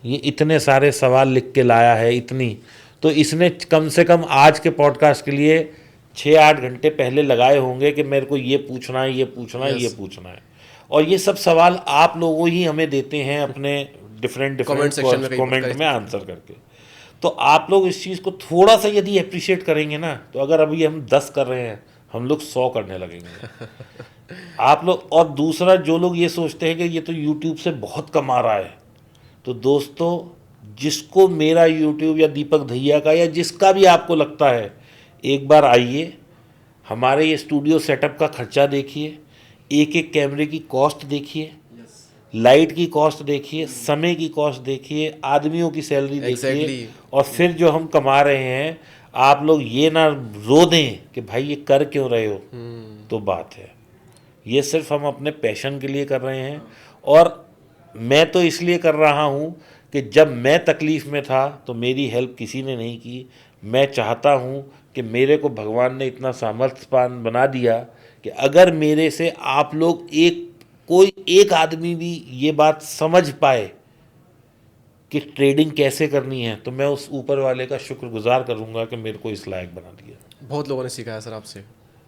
ये इतने सारे सवाल लिख के लाया है, इतनी, तो इसने कम से कम आज के पॉडकास्ट के लिए 6-8 घंटे पहले लगाए होंगे कि मेरे को ये पूछना है, ये पूछना है, ये पूछना है। और ये सब सवाल आप लोगों ही हमें देते हैं अपने डिफरेंट Comment section में कहीं कमेंट कहीं में आंसर करके। तो आप लोग इस चीज़ को थोड़ा सा यदि अप्रिशिएट करेंगे ना, तो अगर अभी हम 10 कर रहे हैं, हम लोग 100 करने लगेंगे। आप लोग, और दूसरा, जो लोग ये सोचते हैं कि ये तो यूट्यूब से बहुत कमा रहा है, तो दोस्तों, जिसको मेरा यूट्यूब या दीपक धैया का या जिसका भी आपको लगता है, एक बार आइए, हमारे ये स्टूडियो सेटअप का खर्चा देखिए, एक एक कैमरे की कॉस्ट देखिए, लाइट की कॉस्ट देखिए, समय की कॉस्ट देखिए, आदमियों की सैलरी देखिए, Exactly. और फिर जो हम कमा रहे हैं, आप लोग ये ना रो दें कि भाई ये कर क्यों रहे हो। तो बात है, ये सिर्फ हम अपने पैशन के लिए कर रहे हैं। और मैं तो इसलिए कर रहा हूँ कि जब मैं तकलीफ़ में था तो मेरी हेल्प किसी ने नहीं की। मैं चाहता हूँ कि मेरे को भगवान ने इतना सामर्थ्यवान बना दिया कि अगर मेरे से आप लोग कोई एक आदमी भी ये बात समझ पाए कि ट्रेडिंग कैसे करनी है, तो मैं उस ऊपर वाले का शुक्रगुजार करूँगा कि मेरे को इस लायक बना दिया। बहुत लोगों ने सीखा है सर आपसे,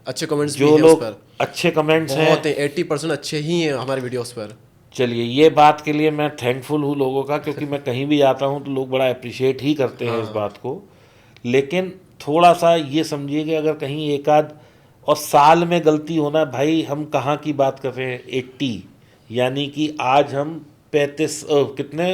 अच्छे कमेंट्स भी जो हैं उस लोग पर, अच्छे कमेंट्स हैं, बहुत है, 80% अच्छे ही हैं हमारे वीडियोस पर। चलिए, ये बात के लिए मैं थैंकफुल हूँ लोगों का, क्योंकि मैं कहीं भी जाता हूँ तो लोग बड़ा अप्रिशिएट ही करते हैं इस बात को। लेकिन थोड़ा सा ये समझिए कि अगर कहीं एक आध और साल में गलती होना, भाई हम कहाँ की बात कर रहे हैं, 80, यानी कि आज हम 35 कितने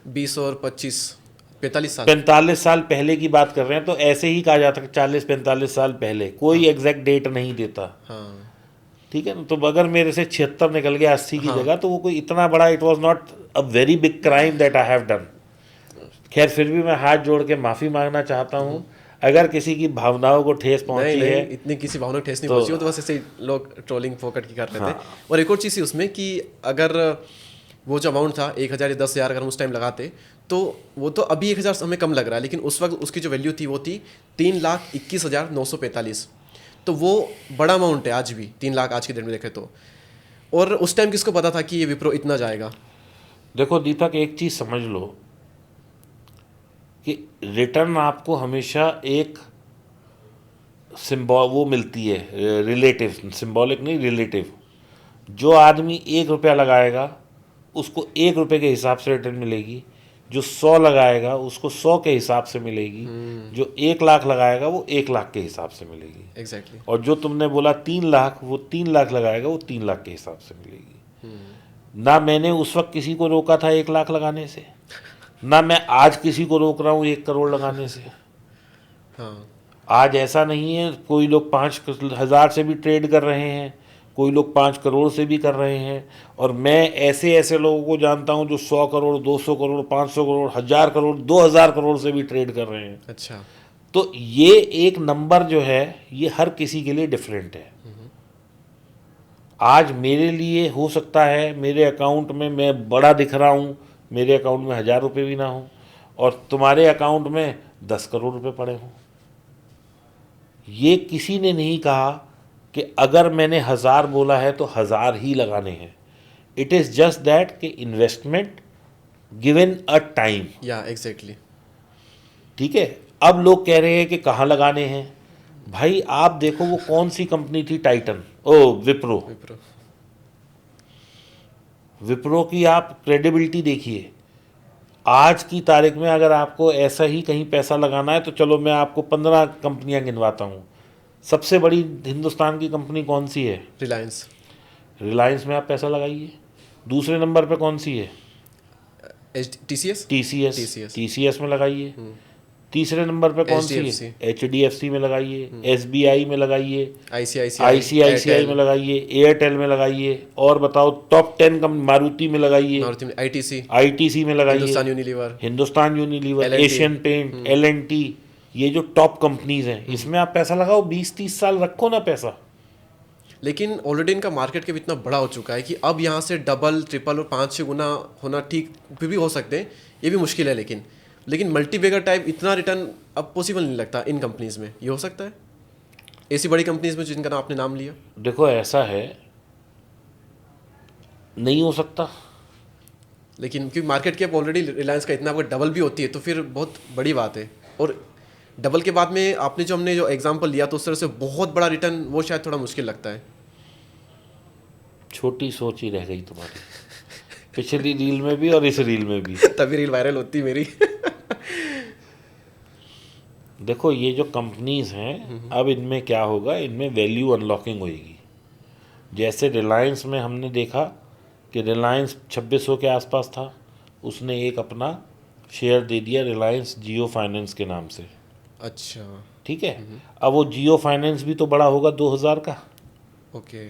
20 और 25 45 साल 45 साल पहले की बात कर रहे हैं। तो ऐसे ही कहा जाता है 40-45 साल पहले, कोई एग्जैक्ट डेट नहीं देता। हाँ, ठीक है ना। तो अगर मेरे से 76 निकल गया 80 की जगह, तो वो कोई इतना बड़ा, it was not a very big crime that I have done. खैर, फिर भी मैं हाथ जोड़ के माफ़ी मांगना चाहता हूँ अगर किसी की भावनाओं को ठेस पहुंची नहीं, है। इतनी किसी भावना को ठेस नहीं पहुंची, वो तो बस ऐसे ही लोग ट्रोलिंग फोकट की कर रहे थे। और एक और चीज़ थी उसमें कि अगर वो जो अमाउंट था 1000 या 10,000 अगर हम उस टाइम लगाते, तो वो तो अभी 1000 हमें कम लग रहा है, लेकिन उस वक्त उसकी जो वैल्यू थी वो थी 3,21,945। तो वो बड़ा अमाउंट है आज भी, 3 लाख आज की डेट में देखें तो। और उस टाइम किसको पता था कि ये विप्रो इतना जाएगा। देखो दीपक, एक चीज़ समझ लो कि रिटर्न आपको हमेशा एक वो मिलती है, रिलेटिव, सिंबॉलिक नहीं, रिलेटिव। जो आदमी 1 रुपया लगाएगा उसको 1 रुपये के हिसाब से रिटर्न मिलेगी, जो 100 लगाएगा उसको 100 के हिसाब से मिलेगी, जो 1 लाख लगाएगा वो 1 लाख के हिसाब से मिलेगी। एग्जैक्टली। और जो तुमने बोला 3 लाख, वो 3 लाख लगाएगा वो 3 लाख के हिसाब से मिलेगी। ना मैंने उस वक्त किसी को रोका था 1 लाख लगाने से, ना मैं आज किसी को रोक रहा हूँ 1 करोड़ लगाने से। हाँ, आज ऐसा नहीं है, कोई लोग 5,000 से भी ट्रेड कर रहे हैं, कोई लोग 5 करोड़ से भी कर रहे हैं। और मैं ऐसे लोगों को जानता हूं जो 100 करोड़, 200 करोड़, 500 करोड़, 1000 करोड़, 2000 करोड़ से भी ट्रेड कर रहे हैं। अच्छा। तो ये एक नंबर जो है, ये हर किसी के लिए डिफरेंट है। आज मेरे लिए हो सकता है मेरे अकाउंट में मैं बड़ा दिख रहा हूँ, मेरे अकाउंट में 1000 रुपये भी ना हो, और तुम्हारे अकाउंट में 10 करोड़ रुपए पड़े हों। ये किसी ने नहीं कहा कि अगर मैंने 1000 बोला है तो 1000 ही लगाने हैं। इट इज़ जस्ट दैट कि इन्वेस्टमेंट गिवन अ टाइम। या एग्जैक्टली। ठीक है। अब लोग कह रहे हैं कि कहाँ लगाने हैं। भाई आप देखो वो कौन सी कंपनी थी, टाइटन, विप्रो। विप्रो की आप क्रेडिबिलिटी देखिए। आज की तारीख में अगर आपको ऐसा ही कहीं पैसा लगाना है तो चलो मैं आपको 15 कंपनियां गिनवाता हूँ। सबसे बड़ी हिंदुस्तान की कंपनी कौन सी है? रिलायंस। रिलायंस में आप पैसा लगाइए। दूसरे नंबर पे कौन सी है? TCS। TCS में लगाइए। तीसरे नंबर पे कौन सी है? HDFC में लगाइए, SBI में लगाइए, ICICI में लगाइए, एयरटेल में लगाइए, और बताओ टॉप 10 कंपनी, मारुति में लगाइए, ITC में लगाइए, Hindustan Unilever, Asian paint, L&T, ये जो टॉप कंपनीज हैं इसमें आप पैसा लगाओ, 20-30 साल रखो ना पैसा। लेकिन ऑलरेडी इनका मार्केट कैप इतना बड़ा हो चुका है कि अब यहाँ से डबल, ट्रिपल और 5-6 गुना होना ठीक भी हो सकते हैं, ये भी मुश्किल है। लेकिन लेकिन मल्टीबैगर टाइप इतना रिटर्न अब पॉसिबल नहीं लगता इन कंपनीज में, ये हो सकता है ऐसी बड़ी कंपनीज में जिनका आपने नाम लिया? देखो ऐसा है, नहीं हो सकता। लेकिन क्योंकि मार्केट कैप ऑलरेडी रिलायंस का इतना अगर डबल भी होती है तो फिर बहुत बड़ी बात है, और डबल के बाद में आपने जो एग्जांपल लिया तो उस तरह से बहुत बड़ा रिटर्न वो शायद थोड़ा मुश्किल लगता है। छोटी सोच ही रह गई तुम्हारी, पिछली रील में भी और इस रील में भी। तभी रील वायरल होती है मेरी। देखो ये जो कंपनीज हैं, अब इनमें क्या होगा, इनमें वैल्यू अनलॉकिंग होगी। जैसे रिलायंस में हमने देखा कि रिलायंस 2600 के आसपास था, उसने एक अपना शेयर दे दिया रिलायंस जियो फाइनेंस के नाम से। अच्छा, ठीक है, अब वो जियो फाइनेंस भी तो बड़ा होगा 2000 का। ओके।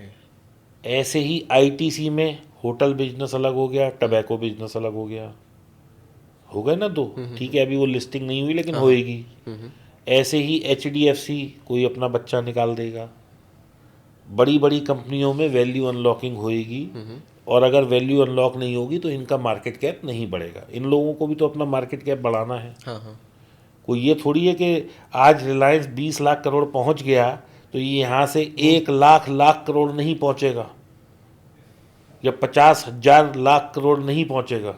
ऐसे ही आईटीसी में होटल बिजनेस अलग हो गया, टबैको बिजनेस अलग हो गया, हो गए ना दो। ठीक है, अभी वो लिस्टिंग नहीं हुई लेकिन होएगी। ऐसे ही एचडीएफसी कोई अपना बच्चा निकाल देगा। बड़ी बड़ी कंपनियों में वैल्यू अनलॉकिंग होएगी, और अगर वैल्यू अनलॉक नहीं होगी तो इनका मार्केट कैप नहीं बढ़ेगा। इन लोगों को भी तो अपना मार्केट कैप बढ़ाना है। हाँ हाँ। कोई ये थोड़ी है कि आज रिलायंस 20 लाख करोड़ पहुंच गया तो ये यहाँ से 1 लाख करोड़ नहीं पहुंचेगा, या 50,000 लाख करोड़ नहीं पहुंचेगा।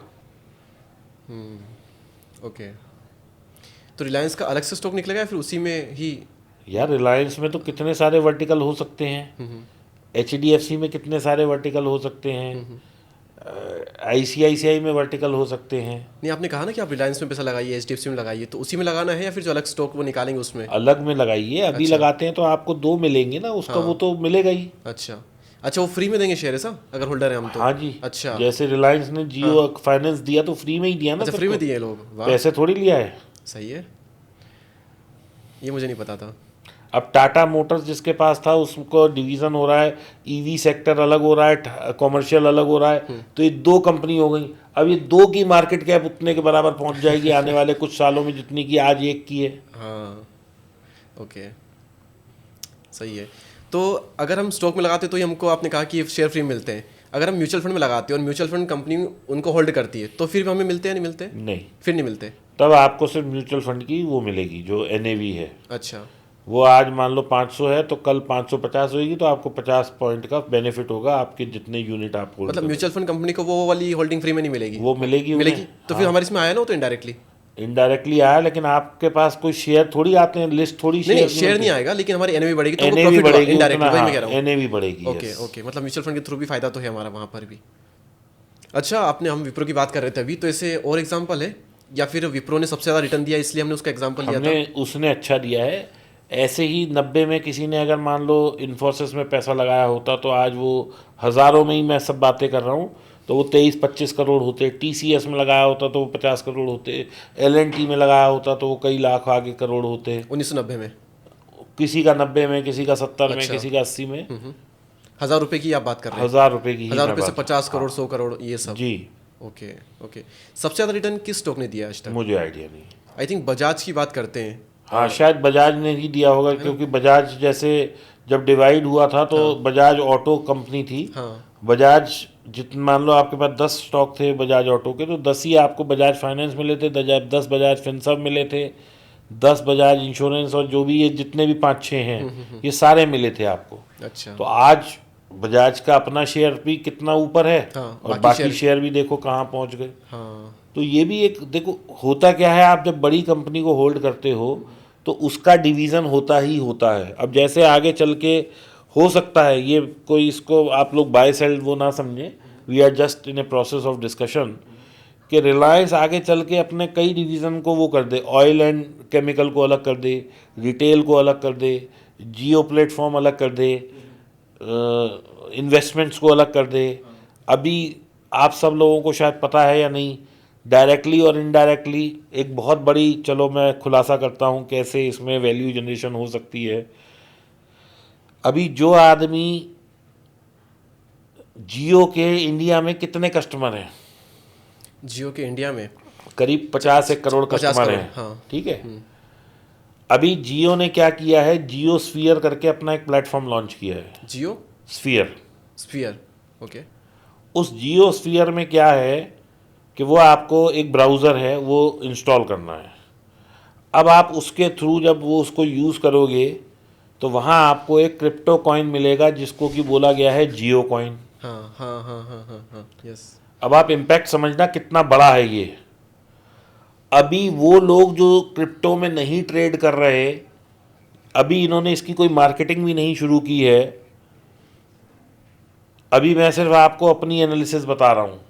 ओके, तो रिलायंस का अलग से स्टॉक निकलेगा या फिर उसी में ही? यार रिलायंस में तो कितने सारे वर्टिकल हो सकते हैं, एचडीएफसी में कितने सारे वर्टिकल हो सकते हैं, आईसीआईसीआई में वर्टिकल हो सकते हैं। नहीं, आपने कहा ना कि आप रिलायंस में पैसा लगाइए, एचडीएफसी में लगाइए, तो उसी में लगाना है या फिर जो अलग स्टॉक वो निकालेंगे उसमें? अलग में लगाइए। अभी अच्छा। लगाते हैं तो आपको 2 मिलेंगे ना, उसका वो तो मिलेगा ही। अच्छा अच्छा, वो फ्री में देंगे शेयर ऐसा अगर होल्डर है हम तो? हाँ जी। अच्छा जैसे रिलायंस ने जियो फाइनेंस दिया तो फ्री में ही दिया ना। अच्छा, फ्री में दिए लोग, वाह पैसे थोड़ी लिया है। सही है, ये मुझे नहीं पता था। अब टाटा मोटर्स जिसके पास था उसको डिवीज़न हो रहा है, ईवी सेक्टर अलग हो रहा है, कॉमर्शियल अलग हो रहा है, तो ये 2 कंपनी हो गई। अब ये 2 की मार्केट कैप उतने के बराबर पहुंच जाएगी आने वाले कुछ सालों में जितनी की आज एक की है। हाँ, ओके, सही है। तो अगर हम स्टॉक में लगाते तो ये हमको, आपने कहा कि शेयर फ्री मिलते हैं, अगर हम म्यूचुअल फंड में लगाते हैं और म्यूचुअल फंड कंपनी उनको होल्ड करती है तो फिर भी हमें मिलते हैं, नहीं मिलते? नहीं, फिर नहीं मिलते? तब आपको सिर्फ म्यूचुअल फंड की वो मिलेगी जो एनएवी है। अच्छा, वो आज मान लो 500 है तो कल 550 होगी, तो आपको 50 पॉइंट का बेनिफिट होगा आपके जितने यूनिट आप होल्ड मतलब करोगे। म्यूचुअल फंड कंपनी को वो वाली होल्डिंग फ्री में नहीं मिलेगी? वो मिलेगी मिलेगी उन्हें। तो फिर हमारे इसमें आया ना, वो तो इनडायरेक्टली। इनडायरेक्टली आया, लेकिन आपके पास कोई शेयर थोड़ी आते हैं, लिस्ट थोड़ी नहीं, शेयर नहीं आएगा, लेकिन हमारी एनएवी बढ़ेगी तो एनएवी प्रॉफिट बढ़ेगी, इनडायरेक्टली, वही मैं कह रहा हूँ। एनएवी बढ़ेगी। ओके ओके, मतलब म्यूचुअल फंड के थ्रू भी फायदा तो है हमारा वहाँ पर भी। अच्छा, आपने, हम विप्रो की बात कर रहे थे अभी, तो ऐसे और एग्जांपल है या फिर विप्रो ने सबसे ज़्यादा रिटर्न दिया इसलिए हमने उसका एग्जांपल लिया था? हमने उसने अच्छा दिया है। ऐसे ही 90 में किसी ने अगर मान लो इन्फोसिस में पैसा लगाया होता तो आज वो हज़ारों में ही, मैं सब बातें कर रहा हूँ, तो वो 23-25 करोड़ होते। टीसीएस में लगाया होता तो वो 50 करोड़ होते। एलएनटी में लगाया होता तो वो कई लाख आगे करोड़ होते। 1990 में? किसी का 90 में, किसी का 70 में, अच्छा। किसी का 80 में। 1000 रुपये की आप बात कर रहे हैं? 1000 रुपये की ही 1000 मैं रुपये से बात- 50 करोड़, 100 करोड़, ये सब? जी, ओके ओके। सबसे ज़्यादा रिटर्न किस स्टॉक ने दिया आज तक? मुझे आइडिया नहीं। आई थिंक बजाज की बात करते हैं। हाँ, शायद बजाज ने ही दिया होगा, क्योंकि बजाज जैसे जब डिवाइड हुआ था तो बजाज ऑटो कंपनी थी। हाँ बजाज जितने, मान लो आपके पास 10 स्टॉक थे बजाज ऑटो के, तो 10 ही आपको बजाज फाइनेंस मिले थे, 10 बजाज फिनसर्व मिले थे, 10 बजाज इंश्योरेंस, और जो भी ये जितने भी 5-6 हैं ये सारे मिले थे आपको। अच्छा, तो आज बजाज का अपना शेयर भी कितना ऊपर है, हाँ, और बाकी बाकी शेयर भी देखो कहाँ पहुँच गए। हाँ तो ये भी एक देखो, होता क्या है, आप जब बड़ी कंपनी को होल्ड करते हो तो उसका डिवीज़न होता ही होता है। अब जैसे आगे चल के हो सकता है, ये कोई इसको आप लोग बाय सेल वो ना समझें, we are just in a process of discussion, कि रिलायंस आगे चल के अपने कई डिवीज़न को वो कर दे, ऑयल एंड केमिकल को अलग कर दे, रिटेल को अलग कर दे, जियो प्लेटफॉर्म अलग कर दे, इन्वेस्टमेंट्स को अलग कर दे। अभी आप सब लोगों को शायद पता है या नहीं, डायरेक्टली और इनडायरेक्टली एक बहुत बड़ी, चलो मैं खुलासा करता हूँ कैसे इसमें वैल्यू जनरेशन हो सकती है। अभी जो आदमी, जियो के इंडिया में कितने कस्टमर हैं? जियो के इंडिया में करीब 51 करोड़ 50 कस्टमर करोड़, हैं। हाँ। ठीक है। अभी जियो ने क्या किया है, जियो स्फीयर करके अपना एक प्लेटफॉर्म लॉन्च किया है। जियो स्फीयर। Sphere, okay. उस जियो स्फीयर में क्या है, कि वो आपको एक ब्राउज़र है वो इंस्टॉल करना है। अब आप उसके थ्रू जब वो उसको यूज़ करोगे तो वहाँ आपको एक क्रिप्टो कॉइन मिलेगा जिसको कि बोला गया है जियो कॉइन। हाँ हाँ हाँ हाँ हाँ हाँ, यस। अब आप इम्पैक्ट समझना कितना बड़ा है ये। अभी वो लोग जो क्रिप्टो में नहीं ट्रेड कर रहे, अभी इन्होंने इसकी कोई मार्केटिंग भी नहीं शुरू की है, अभी मैं सिर्फ आपको अपनी एनालिसिस बता रहा हूँ,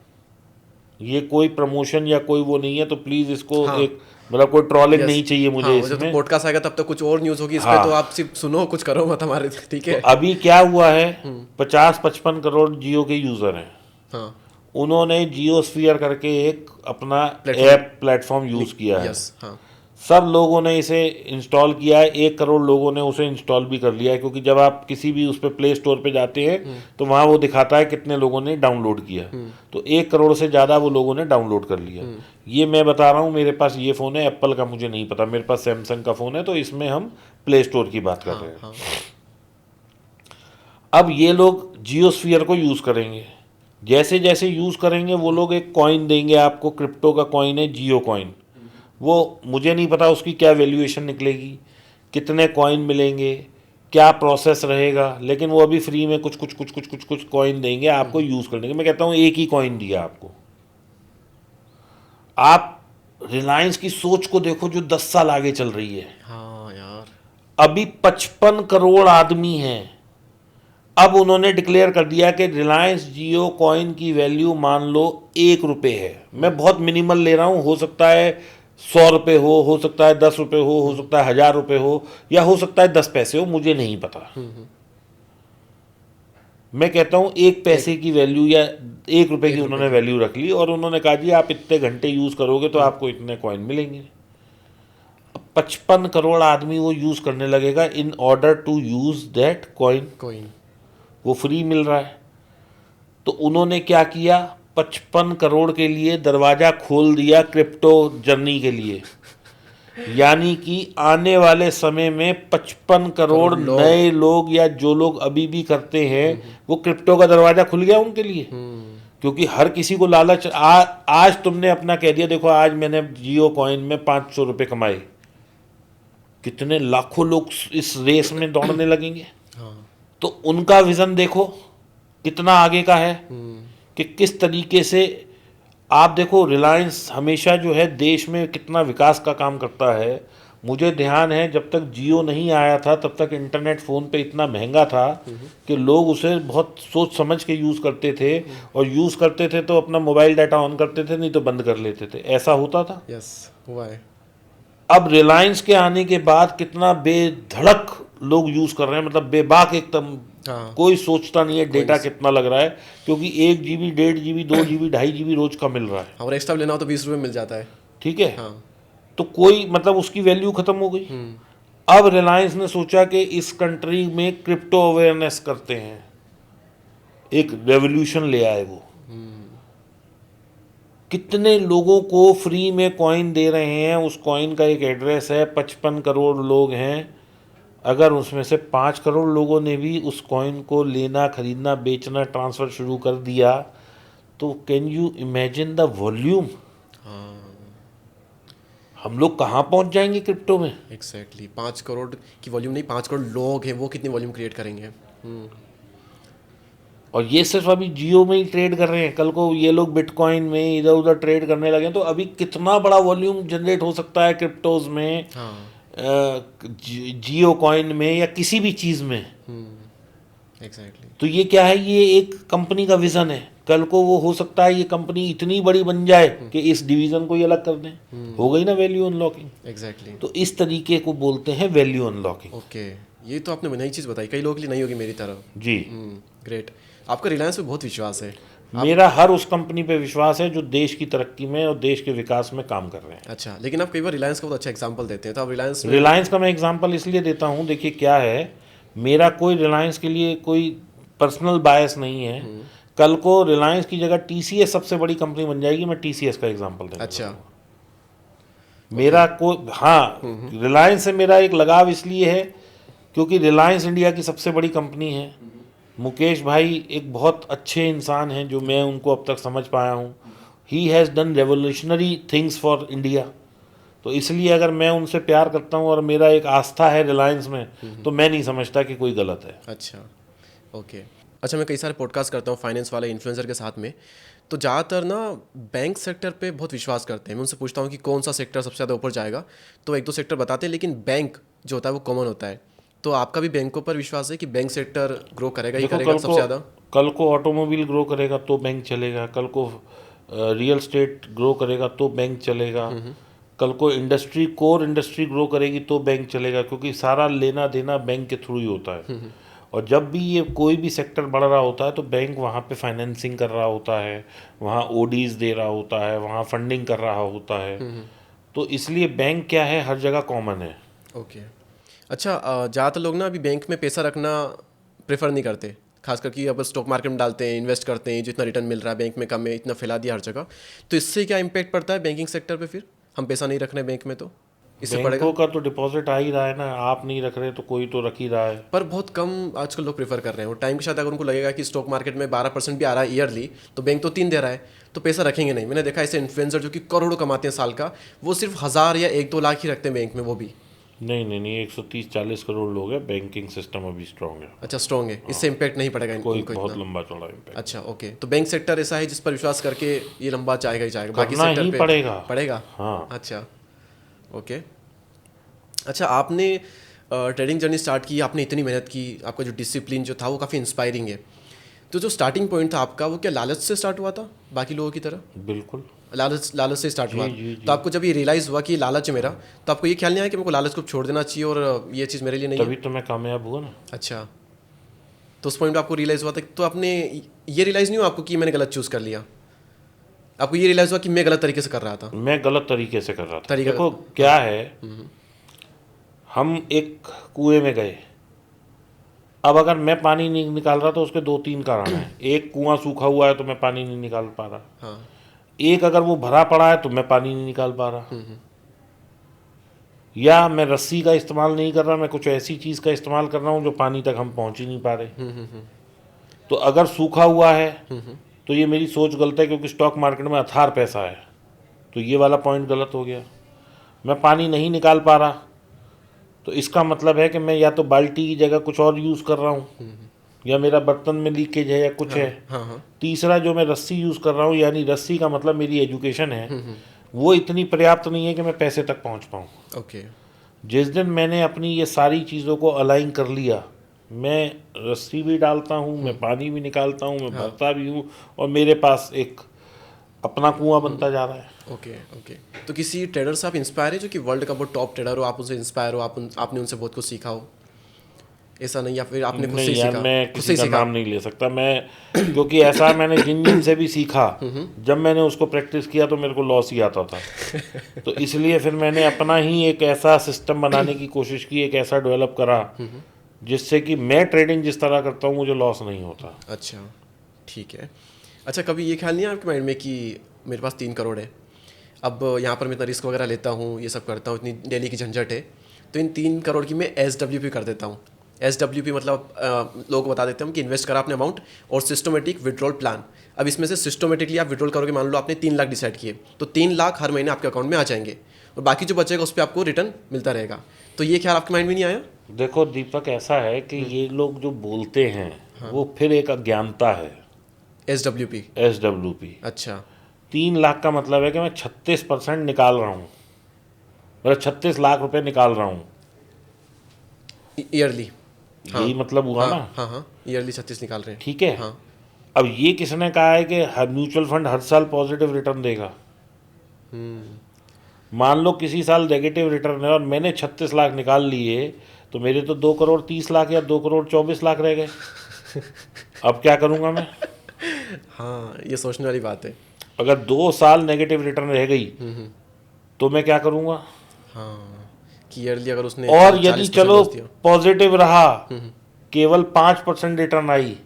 ये कोई प्रमोशन या कोई वो नहीं है, तो प्लीज़ इसको हाँ। एक मतलब कोई ट्रॉलिंग Yes. नहीं चाहिए मुझे हाँ, वो जब इसमें। तो पॉडकास्ट आएगा तब तक कुछ और न्यूज़ होगी इस पे, हाँ। तो आप सिर्फ सुनो, कुछ करो मत हमारे, ठीक है। तो अभी क्या हुआ है, 50-55 करोड़ जियो के यूज़र हैं। हाँ, उन्होंने जियोस्फीयर करके एक अपना Platform. ऐप प्लेटफॉर्म यूज़ किया है। यस, हाँ। सब लोगों ने इसे इंस्टॉल किया है, 1 करोड़ लोगों ने उसे इंस्टॉल भी कर लिया है, क्योंकि जब आप किसी भी उस पर प्ले स्टोर पे जाते हैं तो वहाँ वो दिखाता है कितने लोगों ने डाउनलोड किया। तो 1 करोड़ से ज़्यादा वो लोगों ने डाउनलोड कर लिया। ये मैं बता रहा हूँ, मेरे पास ये फ़ोन है, एप्पल का मुझे नहीं पता, मेरे पास सैमसंग का फ़ोन है, तो इसमें हम प्ले स्टोर की बात कर रहे हैं। हाँ, अब ये लोग जियोस्फीयर को यूज़ करेंगे, जैसे जैसे यूज़ करेंगे वो लोग एक कॉइन देंगे आपको, क्रिप्टो का कॉइन है जियो कॉइन। वो मुझे नहीं पता उसकी क्या वैल्यूएशन निकलेगी, कितने कॉइन मिलेंगे, क्या प्रोसेस रहेगा, लेकिन वो अभी फ्री में कुछ कॉइन देंगे आपको यूज़ करने के। मैं कहता हूँ एक ही कॉइन दिया आपको। आप रिलायंस की सोच को देखो जो 10 साल आगे चल रही है। हाँ यार। अभी 55 करोड़ आदमी हैं। अब उन्होंने डिक्लेयर कर दिया कि रिलायंस जियो कॉइन की वैल्यू मान लो 1 रुपये है। मैं बहुत मिनिमल ले रहा हूँ, हो सकता है 100 रुपये हो सकता है 10 रुपये हो सकता है 1000 रुपये हो, या हो सकता है 10 पैसे हो, मुझे नहीं पता। मैं कहता हूँ 1 पैसे की वैल्यू या 1 रुपये की उन्होंने वैल्यू रख ली, और उन्होंने कहा जी आप इतने घंटे यूज़ करोगे तो आपको इतने कॉइन मिलेंगे। 55 करोड़ आदमी वो यूज़ करने लगेगा in order to use that coin. Coin वो फ्री मिल रहा है। तो उन्होंने क्या किया, 55 करोड़ के लिए दरवाज़ा खोल दिया क्रिप्टो जर्नी के लिए। यानी कि आने वाले समय में 55 करोड़ नए लोग, या जो लोग अभी भी करते हैं, वो क्रिप्टो का दरवाज़ा खुल गया उनके लिए। क्योंकि हर किसी को लालच, आज तुमने अपना कह दिया, देखो आज मैंने जियो कॉइन में 500 रुपये कमाए, कितने लाखों लोग इस रेस में दौड़ने लगेंगे। तो उनका विज़न देखो कितना आगे का है, कि किस तरीके से आप देखो रिलायंस हमेशा जो है देश में कितना विकास का काम करता है। मुझे ध्यान है जब तक जियो नहीं आया था तब तक इंटरनेट फ़ोन पे इतना महंगा था कि लोग उसे बहुत सोच समझ के यूज़ करते थे, और यूज़ करते थे तो अपना मोबाइल डाटा ऑन करते थे, नहीं तो बंद कर लेते थे, ऐसा होता था। यस, हुआ है। अब रिलायंस के आने के बाद कितना बेधड़क लोग यूज़ कर रहे हैं, मतलब बेबाक एकदम। हाँ। कोई सोचता नहीं है डेटा कितना लग रहा है, क्योंकि 1 GB 1.5 GB 2 GB 2.5 GB रोज का मिल रहा है। और एक्स्ट्रा लेना हो तो 20 रुपये मिल जाता है। ठीक है। हाँ। तो कोई मतलब उसकी वैल्यू खत्म हो गई। अब रिलायंस ने सोचा कि इस कंट्री में क्रिप्टो अवेयरनेस करते हैं, एक रेवोल्यूशन ले आए वो। कितने लोगों को फ्री में कॉइन दे रहे हैं, उस कॉइन का एक एड्रेस है, 55 करोड़ लोग हैं। अगर उसमें से 5 करोड़ लोगों ने भी उस कॉइन को लेना, खरीदना, बेचना, ट्रांसफ़र शुरू कर दिया, तो can you imagine the volume. हम लोग कहाँ पहुँच जाएंगे क्रिप्टो में। एग्जैक्टली 5 करोड़ की वॉल्यूम नहीं, 5 करोड़ लोग हैं, वो कितनी वॉल्यूम क्रिएट करेंगे। और ये सिर्फ अभी जियो में ही ट्रेड कर रहे हैं, कल को ये लोग बिटकॉइन में इधर उधर ट्रेड करने लगे तो अभी कितना बड़ा वॉल्यूम जनरेट हो सकता है क्रिप्टोज में, जियो कॉइन में, या किसी भी चीज़ में। एग्जैक्टली। तो ये क्या है, ये एक कंपनी का विज़न है। कल को वो हो सकता है ये कंपनी इतनी बड़ी बन जाए कि इस डिवीज़न को ही अलग कर दें। हो गई ना वैल्यू अनलॉकिंग। एग्जैक्टली। तो इस तरीके को बोलते हैं वैल्यू अनलॉकिंग। ओके, ये तो आपने नई चीज़ बताई, कई लोगों के लिए नहीं होगी मेरी तरह। जी। ग्रेट। आपका रिलायंस पे बहुत विश्वास है। मेरा हर उस कंपनी पे विश्वास है जो देश की तरक्की में और देश के विकास में काम कर रहे हैं। अच्छा, लेकिन आप कई बार रिलायंस का बहुत अच्छा एग्जांपल देते हैं, तो आप रिलायंस का मैं एग्जांपल इसलिए देता हूँ, देखिए क्या है, मेरा कोई रिलायंस के लिए कोई पर्सनल बायस नहीं है। कल को रिलायंस की जगह TCS सबसे बड़ी कंपनी बन जाएगी, मैं TCS का एग्जांपल देता हूँ। अच्छा। मेरा कोई, हाँ, रिलायंस से मेरा एक लगाव इसलिए है क्योंकि रिलायंस इंडिया की सबसे बड़ी कंपनी है। मुकेश भाई एक बहुत अच्छे इंसान हैं जो मैं उनको अब तक समझ पाया हूँ। He has done revolutionary things for India. तो इसलिए अगर मैं उनसे प्यार करता हूँ और मेरा एक आस्था है रिलायंस में, तो मैं नहीं समझता कि कोई गलत है। अच्छा, ओके। अच्छा, मैं कई सारे पॉडकास्ट करता हूँ फाइनेंस वाले इन्फ्लुएंसर के साथ में, तो ज़्यादातर ना बैंक सेक्टर पे बहुत विश्वास करते हैं। मैं उनसे पूछता हूँ कि कौन सा सेक्टर सबसे ज़्यादा ऊपर जाएगा, तो एक दो सेक्टर बताते हैं, लेकिन बैंक जो होता है वो कॉमन होता है। तो आपका भी बैंकों पर विश्वास है कि बैंक सेक्टर ग्रो करेगा ही देखो, करेगा सबसे ज़्यादा? कल को ऑटोमोबाइल ग्रो करेगा तो बैंक चलेगा, कल को रियल स्टेट ग्रो करेगा तो बैंक चलेगा, कल को कोर इंडस्ट्री ग्रो करेगी तो बैंक चलेगा, क्योंकि सारा लेना देना बैंक के थ्रू ही होता है। और जब भी ये कोई भी सेक्टर बढ़ रहा होता है तो बैंक वहाँ पे फाइनेंसिंग कर रहा होता है, वहाँ ओडीज दे रहा होता है, वहाँ फंडिंग कर रहा होता है। तो इसलिए बैंक क्या है, हर जगह कॉमन है। ओके। अच्छा, ज़्यादातर लोग ना अभी बैंक में पैसा रखना प्रेफर नहीं करते, खास करके अब स्टॉक मार्केट में डालते हैं, इन्वेस्ट करते हैं, जो इतना रिटर्न मिल रहा है बैंक में कम है, इतना फैला दिया हर जगह। तो इससे क्या इम्पैक्ट पड़ता है बैंकिंग सेक्टर पे? फिर हम पैसा नहीं रख रहे बैंक में तो इससे पड़ेगा? बैंकों का तो डिपॉजिट आ ही रहा है ना, आप नहीं रख रहे तो कोई तो रख ही रहा है। पर बहुत कम आजकल लोग प्रेफर कर रहे हैं। और टाइम के साथ अगर उनको लगेगा कि स्टॉक मार्केट में 12% भी आ रहा है ईयरली, तो बैंक तो 3 दे रहा है, तो पैसा रखेंगे नहीं। मैंने देखा ऐसे इन्फ्लुएंसर जो कि करोड़ों कमाते हैं साल का, वो सिर्फ 1000 या 1-2 लाख ही रखते हैं बैंक में, वो भी। नहीं, 130-40 करोड़ लोग हैं, बैंकिंग सिस्टम अभी स्ट्रांग है, अच्छा, स्ट्रॉन्ग है, इससे इम्पैक्ट नहीं पड़ेगा कोई इनको बहुत इतना? लंबा चौड़ा इम्पैक्ट अच्छा, ओके। तो बैंक सेक्टर ऐसा है जिस पर विश्वास करके ये लंबा जाएगा ही जाएगा, बाकी करना सेक्टर ही पे पड़ेगा। हाँ। अच्छा, ओके। अच्छा, आपने ट्रेडिंग जर्नी स्टार्ट की, आपने इतनी मेहनत की, आपका जो डिसिप्लिन जो था वो काफ़ी इंस्पायरिंग है। तो जो स्टार्टिंग पॉइंट था आपका, वो क्या लालच से स्टार्ट हुआ था बाकी लोगों की तरह? बिल्कुल। लालच से स्टार्ट हुआ? जी। तो आपको जब ये रियलाइज़ हुआ कि ये लालच है मेरा, तो आपको ये ख्याल नहीं आया कि मेरे को लालच को छोड़ देना चाहिए और ये चीज़ मेरे लिए नहीं है? तभी तो मैं कामयाब हुआ ना। अच्छा, तो उस पॉइंट पे आपको रियलाइज़ हुआ था, तो आपने ये रियलाइज़ नहीं हुआ आपको कि मैंने गलत चूज़ कर लिया? आपको ये रियलाइज़ हुआ कि मैं गलत तरीके से कर रहा था? मैं गलत तरीके से कर रहा था। तरीका- देखो क्या है, हम एक कुएं में गए, अब अगर मैं पानी नहीं निकाल रहा तो उसके 2-3 कारण हैं। एक, कुआं सूखा हुआ है तो मैं पानी नहीं निकाल पा रहा। हाँ। एक, अगर वो भरा पड़ा है तो मैं पानी नहीं निकाल पा रहा। या मैं रस्सी का इस्तेमाल नहीं कर रहा, मैं कुछ ऐसी चीज़ का इस्तेमाल कर रहा हूँ जो पानी तक हम पहुँच ही नहीं पा रहे। तो अगर सूखा हुआ है तो ये मेरी सोच गलत है, क्योंकि स्टॉक मार्केट में अथार पैसा है, तो ये वाला पॉइंट गलत हो गया। मैं पानी नहीं निकाल पा रहा तो इसका मतलब है कि मैं या तो बाल्टी की जगह कुछ और यूज़ कर रहा हूँ, या मेरा बर्तन में लीकेज है या कुछ है। हाँ। तीसरा, जो मैं रस्सी यूज़ कर रहा हूँ, यानी रस्सी का मतलब मेरी एजुकेशन है, वो इतनी पर्याप्त नहीं है कि मैं पैसे तक पहुँच पाऊँ। ओके। जिस दिन मैंने अपनी ये सारी चीज़ों को अलाइन कर लिया, मैं रस्सी भी डालता हूँ, मैं पानी भी निकालता हूँ, मैं भरता भी हूँ, और मेरे पास एक अपना कुआं बनता जा रहा है। ओके। तो किसी ट्रेडर से आप इंस्पायर है जो कि वर्ल्ड का बहुत टॉप ट्रेडर हो, आप उनसे इंस्पायर हो, आपने उनसे बहुत कुछ सीखा हो, ऐसा नहीं? या फिर आपने खुद से नहीं ही यार, सीखा? मैं खुद किसी से ही का सीखा? नाम नहीं ले सकता मैं, क्योंकि ऐसा मैंने जिन से भी सीखा, जब मैंने उसको प्रैक्टिस किया तो मेरे को लॉस ही आता था। तो इसलिए फिर मैंने अपना ही एक ऐसा सिस्टम बनाने की कोशिश की, एक ऐसा डेवलप करा जिससे कि मैं ट्रेडिंग जिस तरह करता हूँ मुझे लॉस नहीं होता। अच्छा, ठीक है। अच्छा, कभी ये ख्याल नहीं है आपके माइंड में कि मेरे पास 3 करोड़ है, अब यहाँ पर मैं इतना रिस्क वगैरह लेता हूँ, ये सब करता हूँ, इतनी डेली की झंझट है, तो इन 3 करोड़ की मैं SWP कर देता हूँ। SWP मतलब लोगों को बता देते हैं कि इन्वेस्ट करा आपने अमाउंट और सिस्टमेटिक विड्रॉल प्लान। अब इसमें से सिस्टमेटिकली आप विड्रॉल करोगे, मान लो आपने 3 लाख डिसाइड किए, तो 3 लाख हर महीने आपके अकाउंट में आ जाएंगे और बाकी जो बचेगा उस पर आपको रिटर्न मिलता रहेगा। तो ये ख्याल आपके माइंड में नहीं आया? देखो दीपक, ऐसा है कि ये लोग जो बोलते हैं वो फिर एक अज्ञानता है। SWP। अच्छा, 3 लाख का मतलब है कि मैं 36% निकाल रहा हूँ, मतलब 36 लाख रुपए निकाल रहा हूँ, ईयरली? यही मतलब हुआ ना। हाँ, ईयरली 36 निकाल रहे हैं। ठीक है। हाँ। अब ये किसने कहा है कि हर म्यूचुअल फंड हर साल पॉजिटिव रिटर्न देगा? मान लो किसी साल नेगेटिव रिटर्न है और मैंने 36 लाख निकाल लिए, तो मेरे तो 2 करोड़ 30 लाख या 2 करोड़ 24 लाख रह गए। अब क्या करूँगा मैं? हाँ, ये सोचने वाली बात है। अगर 2 साल नेगेटिव रिटर्न रह गई तो मैं क्या करूँगा? हाँ, कि ईयरली अगर उसने और यदि 40% चलो लॉस दिया। पॉजिटिव रहा, केवल 5% रिटर्न आई,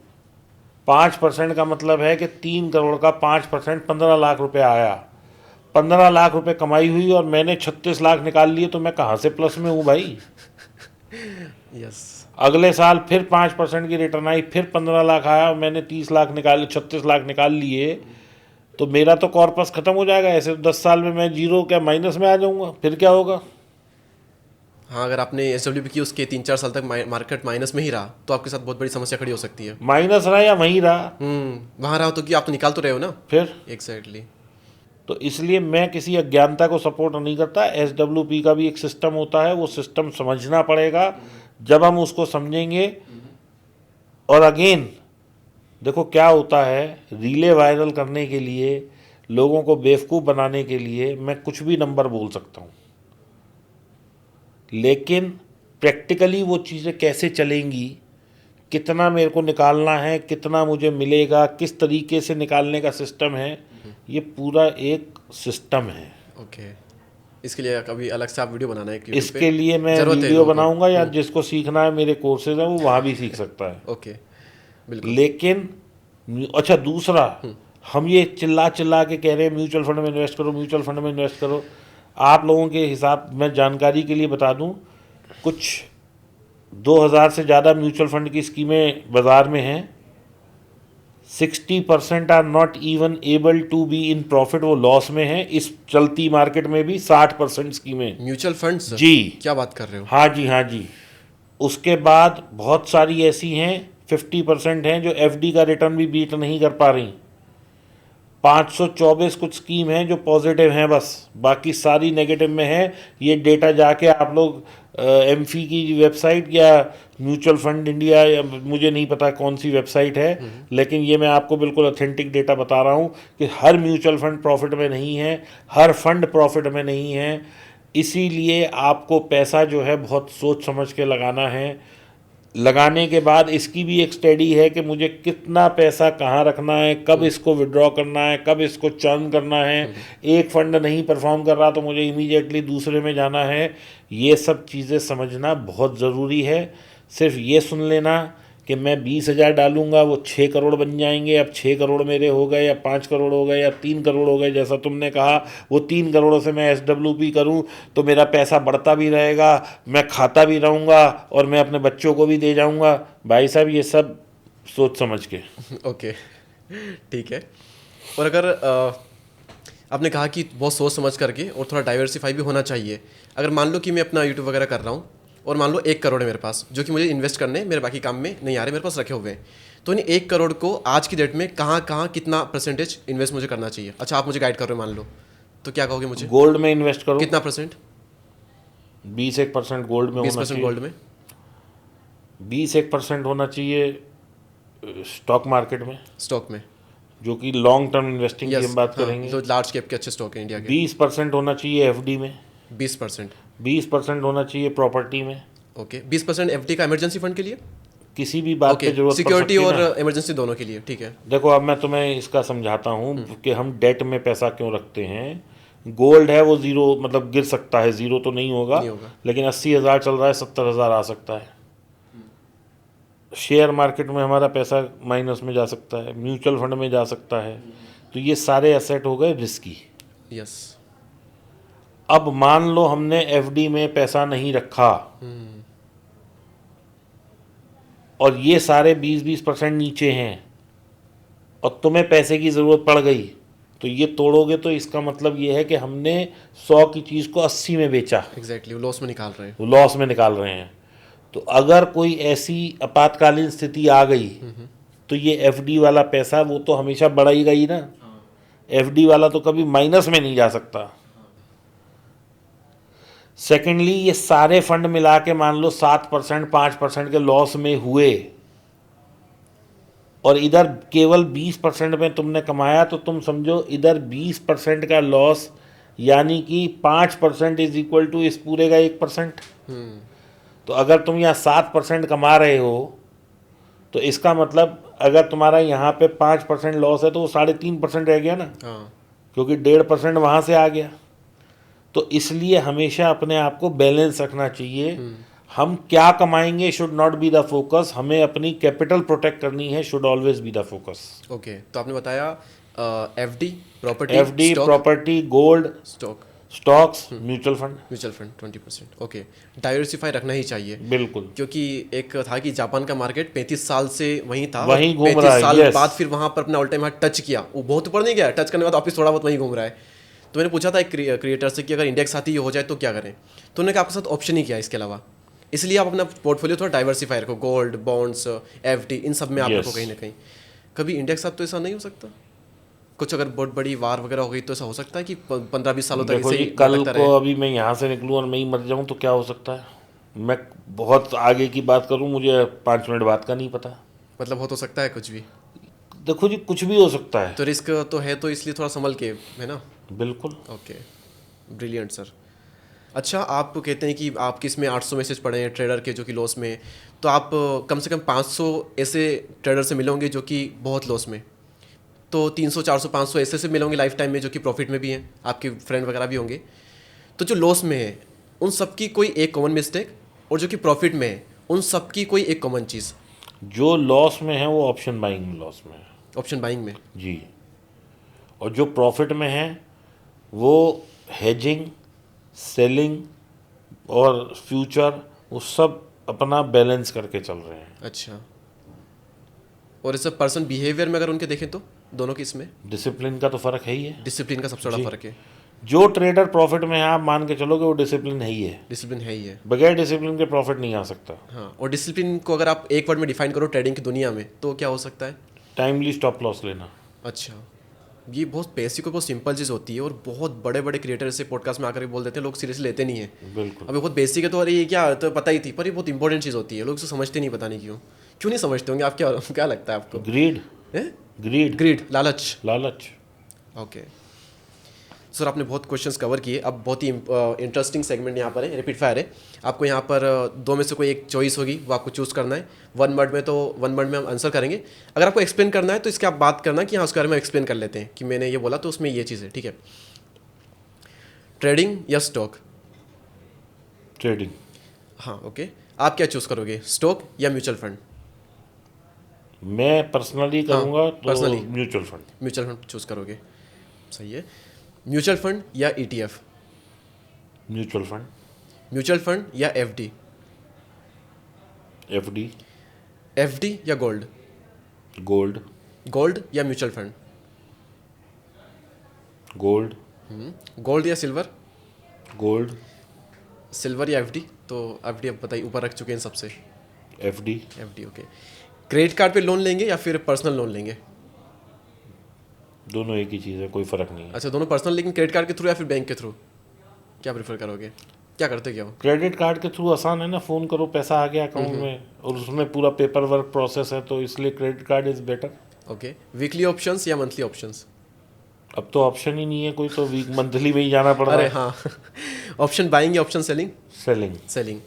5% का मतलब है कि 3 करोड़ का 5% 15 लाख रुपए आया, 15 लाख रुपए कमाई हुई और मैंने 36 लाख निकाल लिए, तो मैं कहाँ से प्लस में हूँ भाई? यस। अगले साल फिर 5% की रिटर्न आई, फिर 15 लाख आया और मैंने 30 लाख निकाल 36 लाख निकाल लिए, तो मेरा तो कॉर्पस खत्म हो जाएगा। ऐसे तो 10 साल में मैं जीरो क्या माइनस में आ जाऊंगा, फिर क्या होगा? हाँ, अगर आपने SWP की उसके 3-4 साल तक मार्केट माइनस में ही रहा तो आपके साथ बहुत बड़ी समस्या खड़ी हो सकती है। माइनस रहा या वहीं रहा, वहाँ रहा तो कि आप तो निकाल तो रहे हो ना। फिर एग्जैक्टली। तो इसलिए मैं किसी अज्ञानता को सपोर्ट नहीं करता। SWP का भी एक सिस्टम होता है, वो सिस्टम समझना पड़ेगा। जब हम उसको समझेंगे, और अगेन देखो क्या होता है, रीले वायरल करने के लिए, लोगों को बेवकूफ़ बनाने के लिए मैं कुछ भी नंबर बोल सकता हूँ, लेकिन प्रैक्टिकली वो चीज़ें कैसे चलेंगी, कितना मेरे को निकालना है, कितना मुझे मिलेगा, किस तरीके से निकालने का सिस्टम है, ये पूरा एक सिस्टम है। ओके, इसके लिए कभी अलग से आप वीडियो बनाना है YouTube पे? इसके लिए मैं जरूरत है वीडियो लोगों को। बनाऊंगा, या जिसको सीखना है मेरे कोर्सेज हैं वो वहाँ भी सीख सकता है। ओके, बिल्कुल। लेकिन अच्छा, दूसरा, हम ये चिल्ला चिल्ला के कह रहे हैं म्यूचुअल फंड में इन्वेस्ट करो, म्यूचुअल फंड में इन्वेस्ट करो। आप लोगों के हिसाब, मैं जानकारी के लिए बता दूं, कुछ 2000 से ज़्यादा म्यूचुअल फंड की स्कीमें बाज़ार में हैं। 60% are not even able to be in profit, वो लॉस में है। इस चलती मार्केट में भी 60% स्कीमें। Mutual funds? जी, क्या बात कर रहे हो? हाँ जी, हाँ जी। उसके बाद बहुत सारी ऐसी हैं, 50% हैं जो FD का रिटर्न भी बीट नहीं कर पा रही। 524 कुछ स्कीम हैं जो पॉजिटिव हैं, बस बाकी सारी नेगेटिव में है। ये डेटा जाके आप लोग एमफी की वेबसाइट या म्यूचुअल फंड इंडिया, या मुझे नहीं पता कौन सी वेबसाइट है, लेकिन ये मैं आपको बिल्कुल ऑथेंटिक डेटा बता रहा हूँ कि हर म्यूचुअल फंड प्रॉफिट में नहीं है, हर फंड प्रॉफिट में नहीं है। इसीलिए आपको पैसा जो है बहुत सोच समझ के लगाना है। लगाने के बाद इसकी भी एक स्टडी है कि मुझे कितना पैसा कहाँ रखना है, कब इसको विड्रॉ करना है, कब इसको चर्न करना है। एक फंड नहीं परफॉर्म कर रहा तो मुझे इमीडिएटली दूसरे में जाना है। ये सब चीज़ें समझना बहुत ज़रूरी है। सिर्फ ये सुन लेना कि मैं 20,000 डालूंगा वो 6 करोड़ बन जाएंगे, अब 6 करोड़ मेरे हो गए, या 5 करोड़ हो गए, या 3 करोड़ हो गए, जैसा तुमने कहा, वो 3 करोड़ों से मैं SWP करूं तो मेरा पैसा बढ़ता भी रहेगा, मैं खाता भी रहूँगा, और मैं अपने बच्चों को भी दे जाऊँगा। भाई साहब, ये सब सोच समझ के। ओके, ठीक है। और अगर आपने कहा कि बहुत सोच समझ करके और थोड़ा डाइवर्सिफाई भी होना चाहिए। अगर मान लो कि मैं अपना यूट्यूब वगैरह कर रहा हूँ और मान लो 1 करोड़ है मेरे पास, जो कि मुझे इन्वेस्ट करने, मेरे बाकी काम में नहीं आ रहे, मेरे पास रखे हुए हैं, तो इन 1 करोड़ को आज की डेट में कहाँ कहाँ कितना परसेंटेज इन्वेस्ट मुझे करना चाहिए? अच्छा, आप मुझे गाइड कर रहे हो मान लो, तो क्या कहोगे मुझे? गोल्ड में इन्वेस्ट करो। कितना परसेंट? 20% गोल्ड में 20% गोल्ड में, 21% होना चाहिए स्टॉक मार्केट में, स्टॉक में, जो कि लॉन्ग टर्म इन्वेस्टिंग की हम बात करेंगे। जो लार्ज कैप के अच्छे स्टॉक है इंडिया के। 20% होना चाहिए FD में, 20%। 20% होना चाहिए प्रॉपर्टी में। ओके, 20% FD का इमरजेंसी फंड के लिए? किसी भी बात पे जरूरत सिक्योरिटी पड़ सकती है और ना। इमरजेंसी दोनों के लिए, ठीक है। देखो, अब मैं तुम्हें इसका समझाता हूँ कि हम डेट में पैसा क्यों रखते हैं। गोल्ड है वो जीरो, मतलब गिर सकता है, जीरो तो नहीं होगा, लेकिन 80,000 चल रहा है, 70,000 आ सकता है। शेयर मार्केट में हमारा पैसा माइनस में जा सकता है, म्यूचुअल फंड में जा सकता है। तो ये सारे एसेट हो गए रिस्की। यस। अब मान लो हमने FD में पैसा नहीं रखा और ये सारे 20% नीचे हैं, और तुम्हें पैसे की ज़रूरत पड़ गई, तो ये तोड़ोगे तो इसका मतलब ये है कि हमने 100 की चीज़ को 80 में बेचा। एग्जैक्टली, वो लॉस में निकाल रहे हैं। वो लॉस में निकाल रहे हैं। तो अगर कोई ऐसी आपातकालीन स्थिति आ गई तो ये FD वाला पैसा वो तो हमेशा बढ़ेगा ही ना। FD वाला तो कभी माइनस में नहीं जा सकता। सेकेंडली, ये सारे फंड मिला के मान लो 7% 5% के लॉस में हुए, और इधर केवल 20% में तुमने कमाया, तो तुम समझो इधर 20% का लॉस, यानी कि 5% इज इक्वल टू इस पूरे का 1%। तो अगर तुम यहाँ 7% कमा रहे हो, तो इसका मतलब अगर तुम्हारा यहाँ पे 5% लॉस है तो वो 3.5% रह गया ना, क्योंकि 1.5% वहाँ से आ गया। तो इसलिए हमेशा अपने आप को बैलेंस रखना चाहिए। हम क्या कमाएंगे should not be the focus, हमें अपनी कैपिटल प्रोटेक्ट करनी है, should always be the focus. Okay, तो आपने बताया FD, property, gold, stock, stocks, mutual fund, mutual fund 20%, okay. Diversify रखना ही चाहिए, बिल्कुल। क्योंकि एक था कि जापान का मार्केट 35 साल से वहीं था, वहीं घूम 35 रहा है, साल yes। बाद फिर वहाँ पर अपना ऑल टाइम हाई टच किया, वो बहुत ऊपर नहीं गया, टच करने के बाद वापस थोड़ा बहुत वहीं घूम रहा है। तो मैंने पूछा था एक क्रिएटर से कि अगर इंडेक्स आती हो जाए तो क्या करें, तो उन्होंने कहा आपके साथ ऑप्शन ही किया इसके अलावा, इसलिए आप अपना पोर्टफोलियो थोड़ा डाइवर्सिफाई रखो, गोल्ड, बॉन्ड्स, एफडी, इन सब में आप Yes। रखो कहीं ना कहीं। कभी इंडेक्स साथ तो ऐसा नहीं हो सकता, कुछ अगर बहुत बड़ी वार वगैरह हो गई तो ऐसा हो सकता है कि 15-20 सालों तक देखो ऐसे जी, ही कल लटकता को रहे? अभी मैं यहाँ से निकलूँ और मैं ही मर जाऊँ तो क्या हो सकता है? मैं बहुत आगे की बात करूँ, मुझे 5 मिनट बाद का नहीं पता। मतलब हो तो सकता है कुछ भी, देखो जी, कुछ भी हो सकता है। तो रिस्क तो है, तो इसलिए थोड़ा संभल के, है ना? बिल्कुल। Okay, brilliant sir. अच्छा, आप कहते हैं कि आप किस में 800 मैसेज पढ़े हैं ट्रेडर के जो कि लॉस में है, तो आप कम से कम 500 ऐसे ट्रेडर से मिलोगे जो कि बहुत लॉस में, तो 300, 400, 500 ऐसे से मिलोगे लाइफ टाइम में जो कि प्रॉफिट में भी हैं, आपके फ्रेंड वगैरह भी होंगे। तो जो लॉस में है उन सब की कोई एक कॉमन मिस्टेक, और जो कि प्रॉफिट में है उन सब की कोई एक कॉमन चीज़। जो लॉस में है वो ऑप्शन बाइंग में लॉस में है ऑप्शन बाइंग में, जी, और जो प्रॉफिट में है वो हेजिंग, सेलिंग और फ्यूचर, वो सब अपना बैलेंस करके चल रहे हैं। अच्छा। और इस पर्सन बिहेवियर में अगर उनके देखें तो दोनों की इसमें डिसिप्लिन का तो फर्क है ही है। डिसिप्लिन का सबसे बड़ा फर्क है। जो ट्रेडर प्रॉफिट में है, आप मान के चलोगे वो डिसिप्लिन है ही है। डिसिप्लिन है ही है, बगैर डिसिप्लिन के प्रॉफिट नहीं आ सकता। हाँ। और डिसिप्लिन को अगर आप एक वर्ड में डिफाइन करो ट्रेडिंग की दुनिया में तो क्या हो सकता है? टाइमली स्टॉप लॉस लेना। अच्छा, ये बहुत बेसिक और बहुत सिंपल चीज़ होती है, और बहुत बड़े बड़े क्रिएटर ऐसे पॉडकास्ट में आकर के बोल देते हैं, लोग सीरियसली लेते नहीं है। बिल्कुल। अभी बहुत बेसिक है तो अरे ये क्या, तो पता ही थी, पर ये बहुत इंपॉर्टेंट चीज़ होती है, लोग इसे समझते नहीं, पता नहीं क्यों नहीं समझते होंगे। आप क्या क्या लगता है आपको? ग्रीड, ग्रीड, ग्रीड, लालच। लालच। ओके सर, आपने बहुत क्वेश्चंस कवर किए। अब बहुत ही इंटरेस्टिंग सेगमेंट यहाँ पर है, रैपिड फायर है। आपको यहाँ पर दो में से कोई एक चॉइस होगी, वो आपको चूज़ करना है। 1 वर्ड में, तो 1 वर्ड में हम आंसर करेंगे। अगर आपको एक्सप्लेन करना है तो इसके आप बात करना कि हाँ उसके बारे में एक्सप्लेन कर लेते हैं कि मैंने ये बोला तो उसमें ये चीज़ है, ठीक है? ट्रेडिंग या स्टॉक? ट्रेडिंग। हाँ, ओके। आप क्या चूज़ करोगे, स्टॉक या म्यूचुअल फंड? मैं पर्सनली करूँगा तो personally। Mutual fund. Mutual fund choose करोगे, सही है। म्यूचुअल फंड या ETF? Mutual fund. Mutual fund या FD? FD। FD या गोल्ड? गोल्ड। गोल्ड या म्यूचुअल फंड? गोल्ड। गोल्ड या सिल्वर? गोल्ड। सिल्वर या FD? तो FD अब बताइए, ऊपर रख चुके हैं सबसे। FD। FD, okay. Credit card पे लोन लेंगे या फिर पर्सनल लोन लेंगे? दोनों एक ही चीज़ है, कोई फ़र्क नहीं है। अच्छा, दोनों पर्सनल, लेकिन क्रेडिट कार्ड के थ्रू या फिर बैंक के थ्रू, क्या प्रेफर करोगे? क्या करते क्या हो? क्रेडिट कार्ड के थ्रू आसान है ना, फ़ोन करो पैसा आ गया अकाउंट में, और उसमें पूरा पेपर वर्क प्रोसेस है, तो इसलिए credit card is better. Okay. Weekly options या मंथली ऑप्शंस? अब तो ऑप्शन ही नहीं है कोई, तो वीक मंथली में ही जाना पड़ रहा अरे है। हाँ ऑप्शन बाइंग या option selling? Selling. Selling.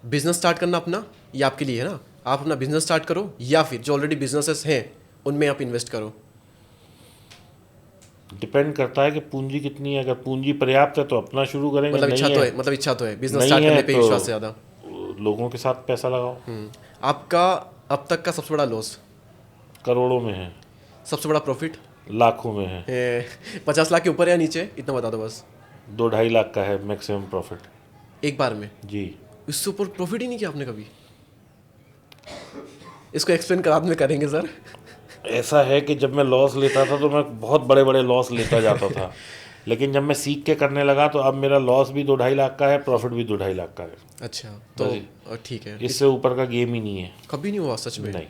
Business start करना अपना, ये आपके लिए है ना, आप अपना बिजनेस स्टार्ट करो, या फिर जो ऑलरेडी बिजनेसेस हैं उनमें आप इन्वेस्ट करो? डिपेंड करता है कि पूंजी कितनी है। अगर पूंजी पर्याप्त है तो अपना शुरू करेंगे, मतलब इच्छा नहीं तो है, है, मतलब इच्छा तो है बिजनेस नहीं स्टार्ट है करने पे तो विश्वास ज़्यादा। लोगों के साथ पैसा लगाओ। आपका अब तक का सबसे बड़ा लॉस? करोड़ों में है, सबसे बड़ा प्रॉफिट? लाखों में है। 50 लाख के ऊपर या नीचे, इतना बता दो बस। 2-2.5 लाख का है मैक्सिमम प्रॉफिट। एक बार में? जी। इससे ऊपर प्रॉफिट ही नहीं किया आपने कभी? इसको एक्सप्लेन बाद में करेंगे सर। ऐसा है कि जब मैं लॉस लेता था तो मैं बहुत बड़े बड़े लॉस लेता जाता था, लेकिन जब मैं सीख के करने लगा तो अब मेरा लॉस भी 2-2.5 लाख का है, प्रॉफिट भी 2-2.5 लाख का है। अच्छा, तो ठीक है, इससे ऊपर का गेम ही नहीं है। कभी नहीं हुआ सच में? नहीं।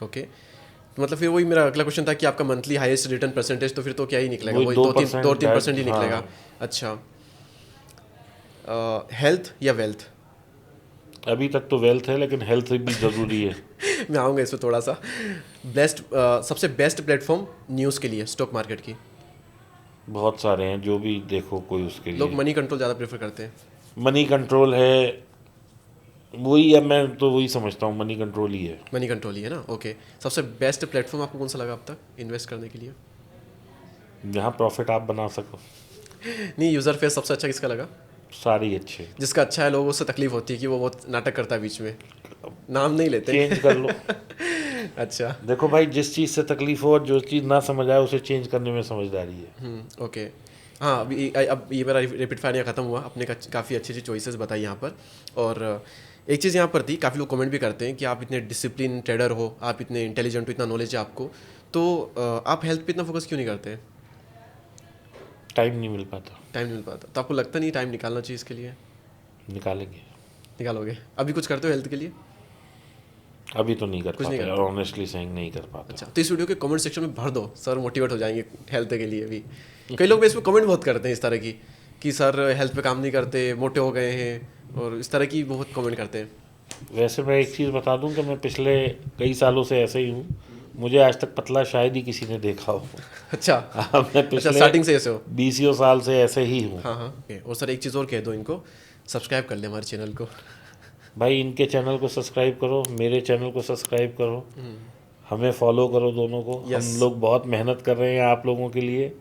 ओके, तो मतलब फिर वही मेरा अगला क्वेश्चन था कि आपका मंथली हाईएस्ट रिटर्न परसेंटेज, तो फिर तो क्या ही निकलेगा, वही वही 2%, 2-3% ही हाँ। निकलेगा। अच्छा, हेल्थ या वेल्थ? अभी तक तो वेल्थ है, लेकिन हेल्थ भी ज़रूरी है। मैं आऊँगा इस पर थोड़ा सा। सबसे बेस्ट प्लेटफॉर्म न्यूज़ के लिए स्टॉक मार्केट की? बहुत सारे हैं, जो भी देखो कोई उसके लोग लिए। मनी कंट्रोल ज़्यादा प्रेफर करते हैं। मनी कंट्रोल है, वही है, मैं तो वही समझता हूँ, मनी कंट्रोल ही है। मनी कंट्रोल ही है ना, ओके। सबसे बेस्ट प्लेटफॉर्म आपको कौन सा लगा अब तक इन्वेस्ट करने के लिए? जहाँ प्रॉफिट आप बना सको। नहीं, यूज़र फेस सबसे अच्छा किसका लगा? सारी अच्छे। जिसका अच्छा है, लोगों से तकलीफ होती है कि वो बहुत नाटक करता है बीच में, नाम नहीं लेते। चेंज कर लो। अच्छा, देखो भाई, जिस चीज़ से तकलीफ हो और जो चीज़ ना समझ आए उसे चेंज करने में समझदारी है। ओके। हाँ अब ये मेरा रेपिड फायर यहाँ ख़त्म हुआ। अपने काफ़ी अच्छी अच्छी चॉइसेस बताई यहाँ पर। और एक चीज़ यहाँ पर थी, काफ़ी लोग कमेंट भी करते हैं कि आप इतने डिसिप्लिन ट्रेडर हो, आप इतने इंटेलिजेंट हो, इतना नॉलेज है आपको, तो आप हेल्थ पे इतना फोकस क्यों नहीं करते? टाइम नहीं मिल पाता। टाइम नहीं मिल पाता, तो आपको लगता नहीं टाइम निकालना चाहिए इसके लिए? निकालेंगे। निकालोगे? अभी कुछ करते हो हेल्थ के लिए? अभी तो नहीं कर कुछ नहीं पाते, करते। ऑनेस्टली सेइंग नहीं कर पाते। अच्छा, तो इस वीडियो के कमेंट सेक्शन में भर दो, सर मोटिवेट हो जाएंगे हेल्थ के लिए भी। कई लोग इस पर कमेंट बहुत करते हैं इस तरह की कि सर हेल्थ पे काम नहीं करते, मोटे हो गए हैं, और इस तरह की बहुत कमेंट करते हैं। वैसे मैं एक चीज़ बता दूं कि मैं पिछले कई सालों से ऐसे ही हूँ। मुझे आज तक पतला शायद ही किसी ने देखा हो। अच्छा, मैं पिछले स्टार्टिंग से ऐसे हो? 20 साल से ऐसे ही हूँ। हाँ हाँ। और सर एक चीज़ और कह दो इनको, सब्सक्राइब कर ले हमारे चैनल को। भाई इनके चैनल को सब्सक्राइब करो, मेरे चैनल को सब्सक्राइब करो, हमें फॉलो करो दोनों को। Yes. हम लोग बहुत मेहनत कर रहे हैं आप लोगों के लिए,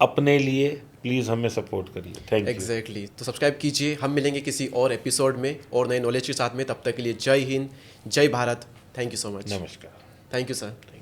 अपने लिए। प्लीज़ हमें सपोर्ट करिए। Thank you. एग्जैक्टली, तो सब्सक्राइब कीजिए। हम मिलेंगे किसी और एपिसोड में और नए नॉलेज के साथ में। तब तक के लिए जय हिंद, जय Bharat. Thank you so much. नमस्कार। Thank you sir.